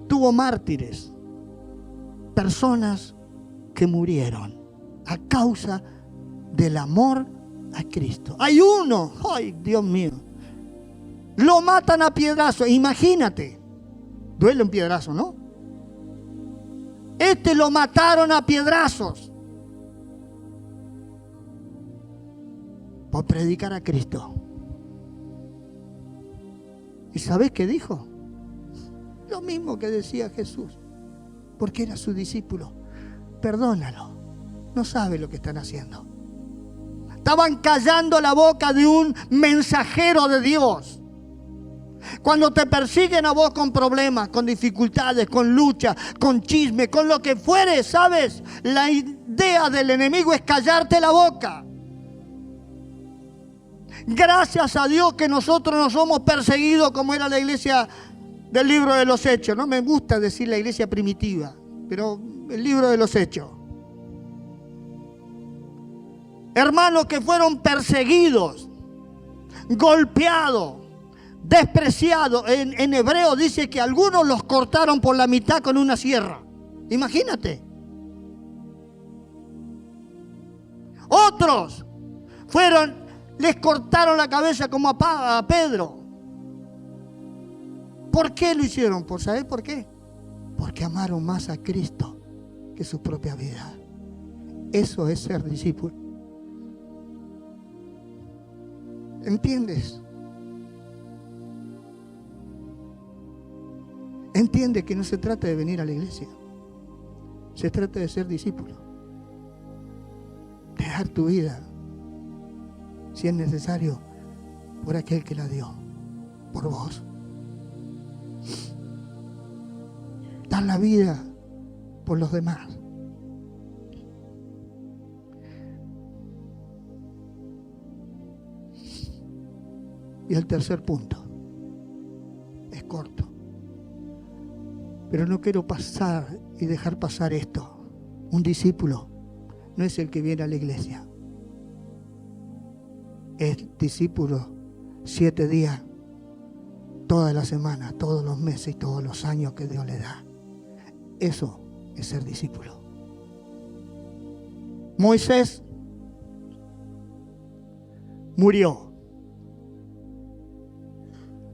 tuvo mártires. Personas que murieron a causa del amor a Cristo. Hay uno, ay Dios mío, lo matan a piedrazos. Imagínate, duele un piedrazo, ¿no? Este lo mataron a piedrazos por predicar a Cristo. ¿Y sabés qué dijo? Lo mismo que decía Jesús, porque era su discípulo. Perdónalo, no sabe lo que están haciendo. Estaban callando la boca de un mensajero de Dios. Cuando te persiguen a vos con problemas, con dificultades, con lucha, con chisme, con lo que fuere, ¿sabes? La idea del enemigo es callarte la boca. Gracias a Dios que nosotros no somos perseguidos como era la iglesia del libro de los Hechos. No me gusta decir la iglesia primitiva, pero el libro de los Hechos. Hermanos que fueron perseguidos, golpeados, despreciados. En hebreo dice que algunos los cortaron por la mitad con una sierra. Imagínate. Otros les cortaron la cabeza como a Pedro. ¿Por qué lo hicieron? ¿Sabés por qué? Porque amaron más a Cristo que su propia vida. Eso es ser discípulo. ¿Entiendes? Entiende que no se trata de venir a la iglesia. Se trata de ser discípulo. De dar tu vida, si es necesario, por aquel que la dio, por vos. Dar la vida por los demás. Y el tercer punto es corto, pero no quiero pasar y dejar pasar esto. Un discípulo no es el que viene a la iglesia, es discípulo 7 días, todas las semanas, todos los meses y todos los años que Dios le da. Eso es ser discípulo. Moisés murió.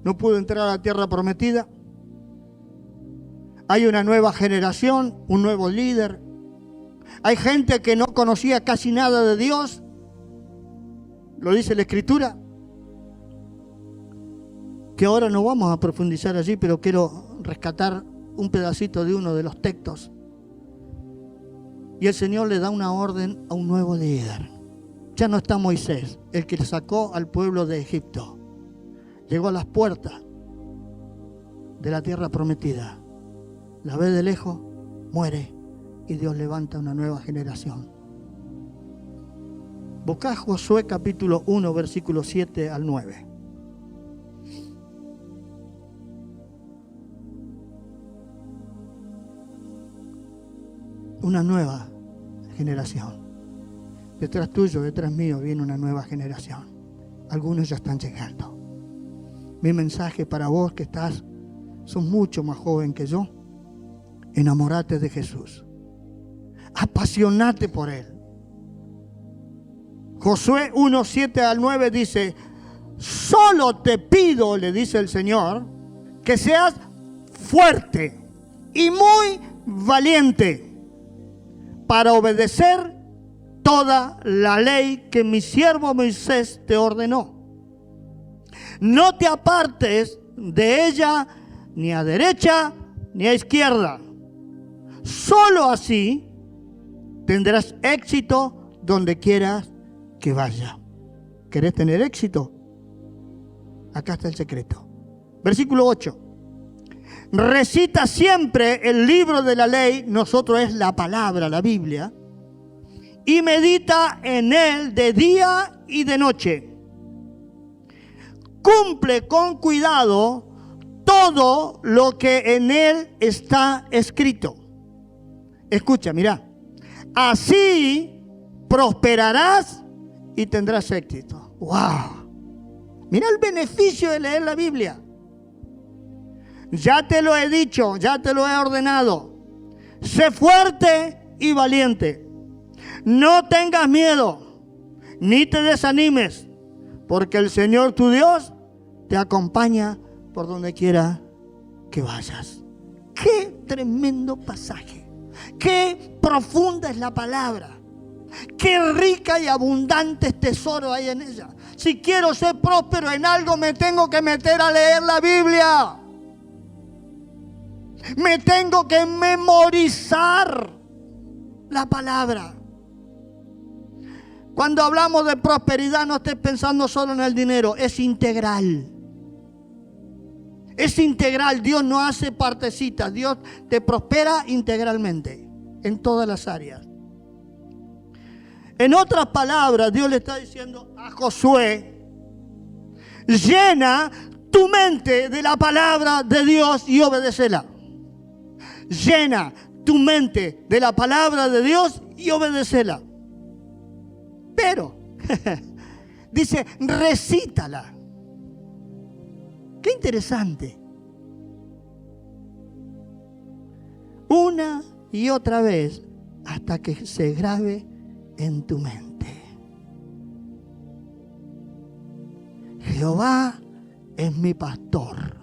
No pudo entrar a la tierra prometida. Hay una nueva generación, un nuevo líder. Hay gente que no conocía casi nada de Dios. Lo dice la Escritura. Que ahora no vamos a profundizar allí, pero quiero rescatar un pedacito de uno de los textos. Y el Señor le da una orden a un nuevo líder. Ya no está Moisés, el que sacó al pueblo de Egipto. Llegó a las puertas de la tierra prometida. La ve de lejos, muere, y Dios levanta una nueva generación. Buscá Josué capítulo 1, versículos 7 al 9. Una nueva generación. Detrás tuyo, detrás mío, viene una nueva generación. Algunos ya están llegando. Mi mensaje para vos que sos mucho más joven que yo: enamorate de Jesús. Apasionate por Él. Josué 1, 7 al 9 dice: solo te pido, le dice el Señor, que seas fuerte y muy valiente para obedecer toda la ley que mi siervo Moisés te ordenó. No te apartes de ella ni a derecha ni a izquierda. Solo así tendrás éxito donde quieras que vaya. ¿Querés tener éxito? Acá está el secreto. Versículo 8. Recita siempre el libro de la ley, nosotros es la palabra, la Biblia, y medita en él de día y de noche. Cumple con cuidado todo lo que en él está escrito. Escucha, mira. Así prosperarás y tendrás éxito. ¡Wow! Mira el beneficio de leer la Biblia. Ya te lo he dicho, ya te lo he ordenado. Sé fuerte y valiente. No tengas miedo, ni te desanimes, porque el Señor tu Dios te acompaña por donde quiera que vayas. ¡Qué tremendo pasaje! ¡Qué profunda es la palabra! ¡Qué rica y abundante tesoro hay en ella! Si quiero ser próspero en algo, me tengo que meter a leer la Biblia. Me tengo que memorizar la palabra. Cuando hablamos de prosperidad, no estés pensando solo en el dinero, es integral. Es integral, Dios no hace partecitas, Dios te prospera integralmente, en todas las áreas. En otras palabras, Dios le está diciendo a Josué: llena tu mente de la palabra de Dios y obedécela. Llena tu mente de la palabra de Dios y obedécela. Pero, dice, recítala. Qué interesante. Una y otra vez hasta que se grabe en tu mente. Jehová es mi pastor,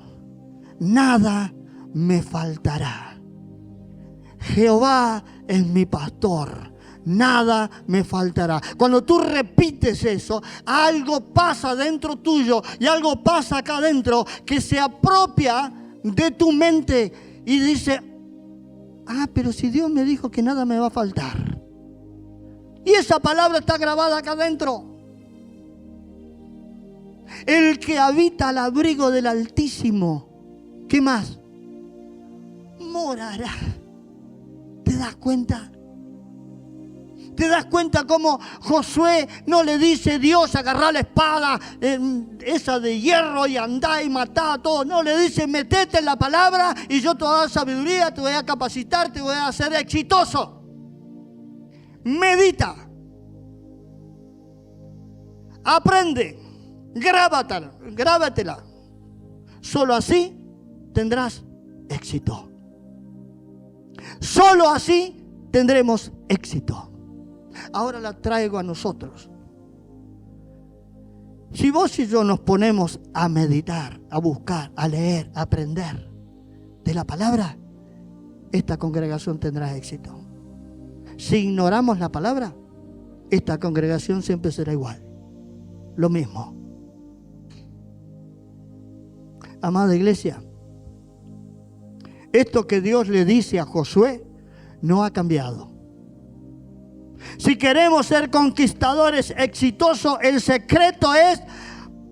nada me faltará. Jehová es mi pastor, nada me faltará. Cuando tú repites eso, algo pasa dentro tuyo y algo pasa acá adentro que se apropia de tu mente y dice: pero si Dios me dijo que nada me va a faltar. Y esa palabra está grabada acá adentro. El que habita al abrigo del Altísimo, ¿qué más? Morará. ¿Te das cuenta? ¿Te das cuenta cómo Josué no le dice: Dios, agarrá la espada esa de hierro y andá y matá a todos? No, le dice: metete en la palabra y yo te voy a dar sabiduría, te voy a capacitar, te voy a hacer exitoso. Medita. Aprende. Grábatela. Solo así tendrás éxito. Solo así tendremos éxito. Ahora la traigo a nosotros. Si vos y yo nos ponemos a meditar, a buscar, a leer, a aprender de la palabra, esta congregación tendrá éxito. Si ignoramos la palabra, esta congregación siempre será igual. Lo mismo. Amada iglesia, esto que Dios le dice a Josué no ha cambiado. Si queremos ser conquistadores exitosos, el secreto es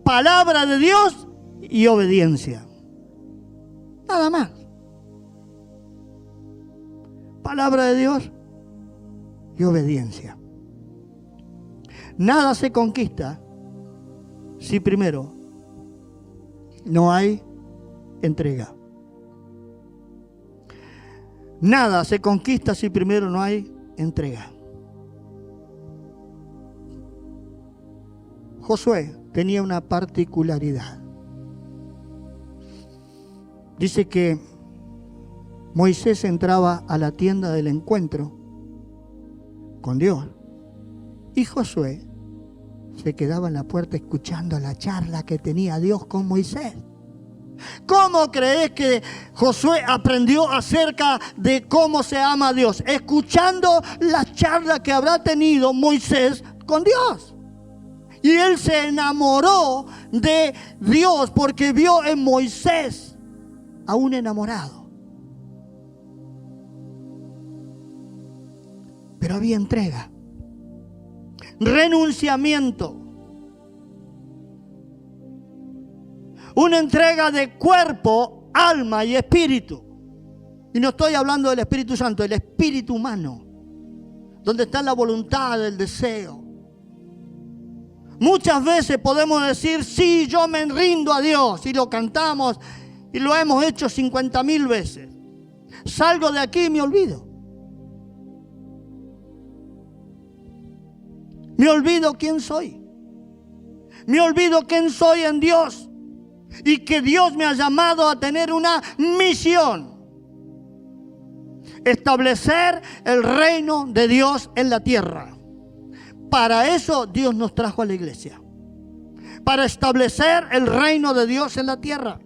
palabra de Dios y obediencia. Nada más. Palabra de Dios y obediencia. Nada se conquista si primero no hay entrega. Nada se conquista si primero no hay entrega. Josué tenía una particularidad. Dice que Moisés entraba a la tienda del encuentro con Dios y Josué se quedaba en la puerta escuchando la charla que tenía Dios con Moisés. ¿Cómo crees que Josué aprendió acerca de cómo se ama a Dios? Escuchando la charla que habrá tenido Moisés con Dios. Y él se enamoró de Dios porque vio en Moisés a un enamorado. Pero había entrega, renunciamiento, una entrega de cuerpo, alma y espíritu. Y no estoy hablando del Espíritu Santo, el espíritu humano, donde está la voluntad, el deseo. Muchas veces podemos decir, sí, yo me rindo a Dios, y lo cantamos y lo hemos hecho 50,000 veces. Salgo de aquí y me olvido. Me olvido quién soy. Me olvido quién soy en Dios. Y que Dios me ha llamado a tener una misión. Establecer el reino de Dios en la tierra. Para eso Dios nos trajo a la iglesia. Para establecer el reino de Dios en la tierra.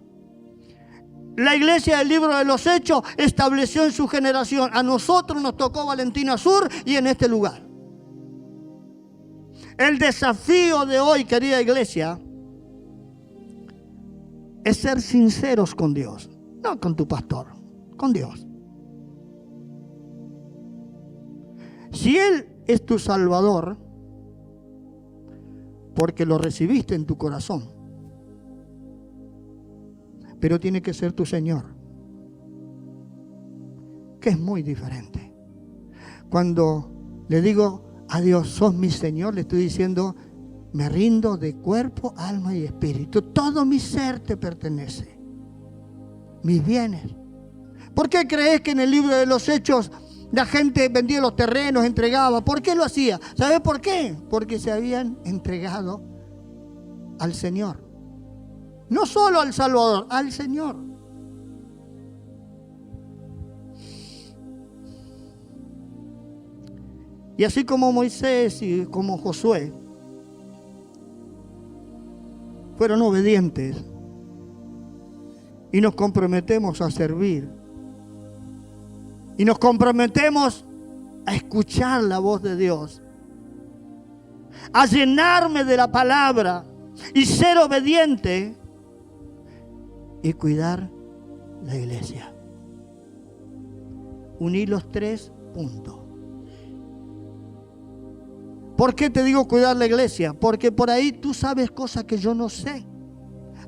La iglesia del libro de los Hechos estableció en su generación. A nosotros nos tocó Valentina Sur y en este lugar. El desafío de hoy, querida iglesia, es ser sinceros con Dios. No con tu pastor, con Dios. Si Él es tu Salvador, porque lo recibiste en tu corazón, pero tiene que ser tu Señor, que es muy diferente. Cuando le digo a Dios, sos mi Señor, le estoy diciendo, me rindo de cuerpo, alma y espíritu. Todo mi ser te pertenece. Mis bienes. ¿Por qué crees que en el libro de los Hechos la gente vendía los terrenos, entregaba? ¿Por qué lo hacía? ¿Sabes por qué? Porque se habían entregado al Señor. No solo al Salvador, al Señor. Y así como Moisés y como Josué fueron obedientes y nos comprometemos a servir y nos comprometemos a escuchar la voz de Dios, a llenarme de la palabra y ser obediente y cuidar la iglesia. Uní los 3 puntos. ¿Por qué te digo cuidar la iglesia? Porque por ahí tú sabes cosas que yo no sé.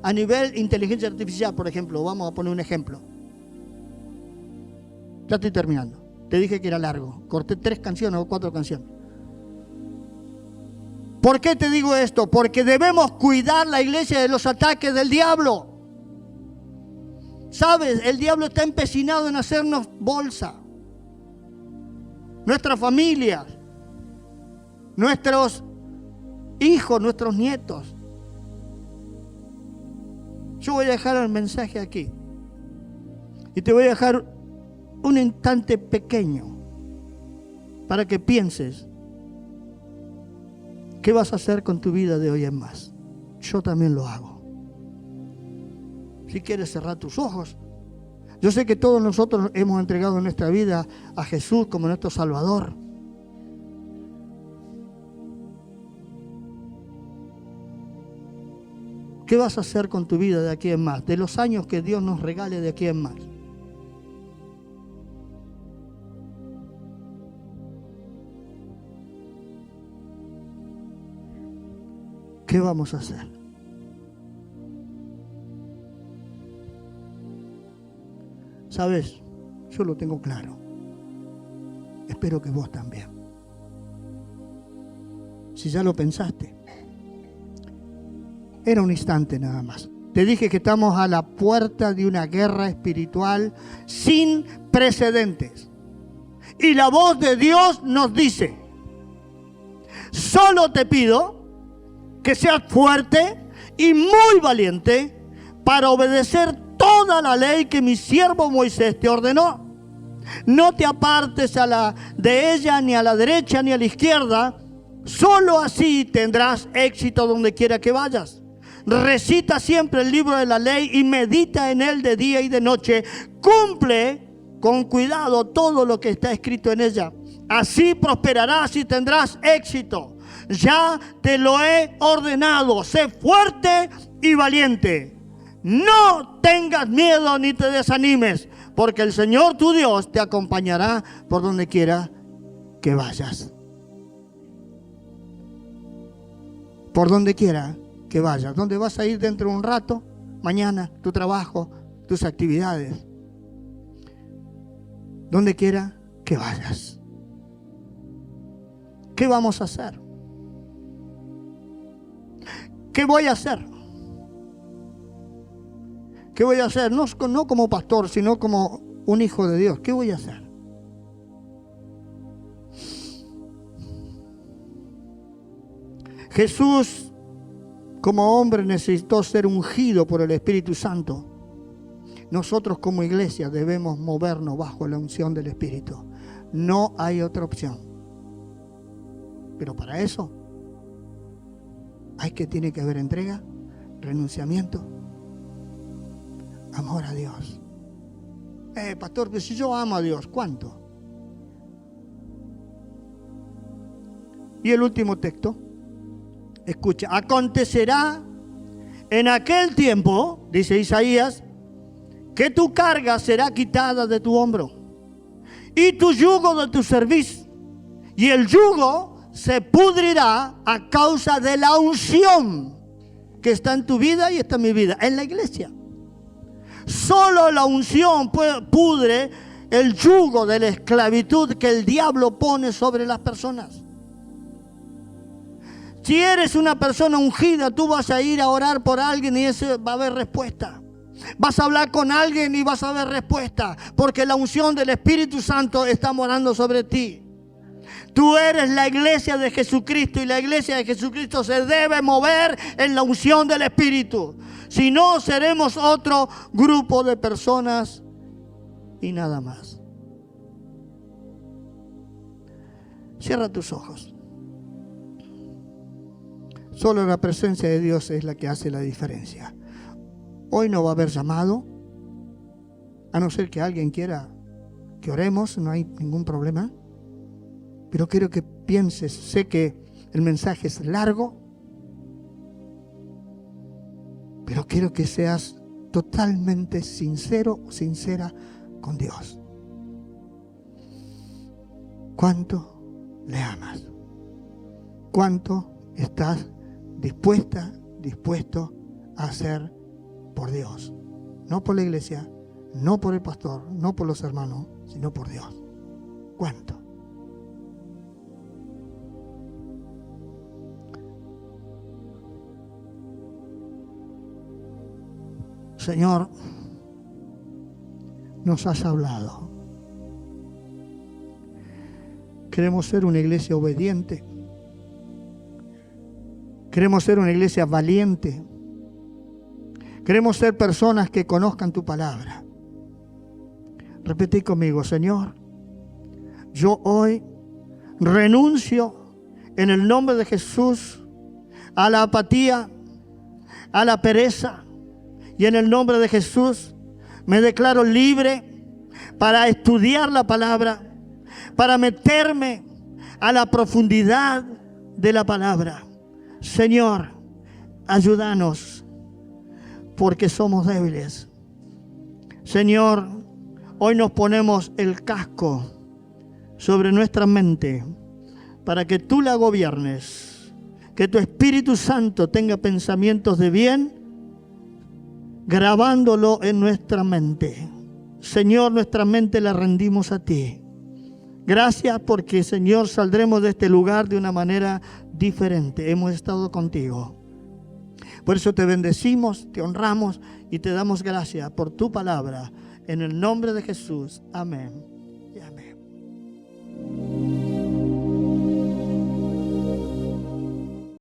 A nivel inteligencia artificial, por ejemplo, vamos a poner un ejemplo. Ya estoy terminando. Te dije que era largo. Corté 3 canciones o 4 canciones. ¿Por qué te digo esto? Porque debemos cuidar la iglesia de los ataques del diablo. ¿Sabes? El diablo está empecinado en hacernos bolsa. Nuestras familias. Nuestros hijos, nuestros nietos. Yo voy a dejar el mensaje aquí. Y te voy a dejar un instante pequeño para que pienses qué vas a hacer con tu vida de hoy en más. Yo también lo hago. Si quieres cerrar tus ojos. Yo sé que todos nosotros hemos entregado nuestra vida a Jesús como nuestro Salvador. ¿Qué vas a hacer con tu vida de aquí en más? De los años que Dios nos regale de aquí en más. ¿Qué vamos a hacer? ¿Sabes? Yo lo tengo claro. Espero que vos también. Si ya lo pensaste. Era un instante nada más. Te dije que estamos a la puerta de una guerra espiritual sin precedentes. Y la voz de Dios nos dice: solo te pido que seas fuerte y muy valiente para obedecer toda la ley que mi siervo Moisés te ordenó. No te apartes de ella ni a la derecha ni a la izquierda. Solo así tendrás éxito donde quiera que vayas. Recita siempre el libro de la ley y medita en él de día y de noche. Cumple con cuidado todo lo que está escrito en ella. Así prosperarás y tendrás éxito. Ya te lo he ordenado. Sé fuerte y valiente. No tengas miedo ni te desanimes, porque el Señor tu Dios te acompañará por donde quiera que vayas. Por donde quiera que vayas. ¿Dónde vas a ir dentro de un rato? Mañana, tu trabajo, tus actividades. Donde quiera que vayas. ¿Qué vamos a hacer? ¿Qué voy a hacer? ¿Qué voy a hacer? No como pastor, sino como un hijo de Dios. ¿Qué voy a hacer? Jesús, como hombre, necesitó ser ungido por el Espíritu Santo. Nosotros como iglesia debemos movernos bajo la unción del Espíritu. No hay otra opción. Pero para eso tiene que haber entrega, renunciamiento, amor a Dios. Pastor, pero si yo amo a Dios, ¿cuánto? Y el último texto, escucha: acontecerá en aquel tiempo, dice Isaías, que tu carga será quitada de tu hombro y tu yugo de tu cerviz, y el yugo se pudrirá a causa de la unción que está en tu vida y está en mi vida, en la iglesia. Solo la unción pudre el yugo de la esclavitud que el diablo pone sobre las personas. Si eres una persona ungida, tú vas a ir a orar por alguien y va a haber respuesta. Vas a hablar con alguien y vas a ver respuesta, porque la unción del Espíritu Santo está morando sobre ti. Tú eres la iglesia de Jesucristo y la iglesia de Jesucristo se debe mover en la unción del Espíritu. Si no, seremos otro grupo de personas y nada más. Cierra tus ojos. Solo la presencia de Dios es la que hace la diferencia. Hoy no va a haber llamado, a no ser que alguien quiera que oremos, no hay ningún problema. Pero quiero que pienses, sé que el mensaje es largo, pero quiero que seas totalmente sincero o sincera con Dios. ¿Cuánto le amas? ¿Cuánto estás dispuesto a hacer por Dios? No por la iglesia, no por el pastor, no por los hermanos, sino por Dios. ¿Cuánto? Señor, nos has hablado. Queremos ser una iglesia obediente. Queremos ser una iglesia valiente. Queremos ser personas que conozcan tu palabra. Repetí conmigo: Señor, yo hoy renuncio en el nombre de Jesús a la apatía, a la pereza. Y en el nombre de Jesús me declaro libre para estudiar la palabra, para meterme a la profundidad de la palabra. Señor, ayúdanos porque somos débiles. Señor, hoy nos ponemos el casco sobre nuestra mente para que tú la gobiernes, que tu Espíritu Santo tenga pensamientos de bien, grabándolo en nuestra mente. Señor, nuestra mente la rendimos a ti. Gracias porque, Señor, saldremos de este lugar de una manera diferente. Hemos estado contigo. Por eso te bendecimos, te honramos y te damos gracias por tu palabra. En el nombre de Jesús. Amén y amén.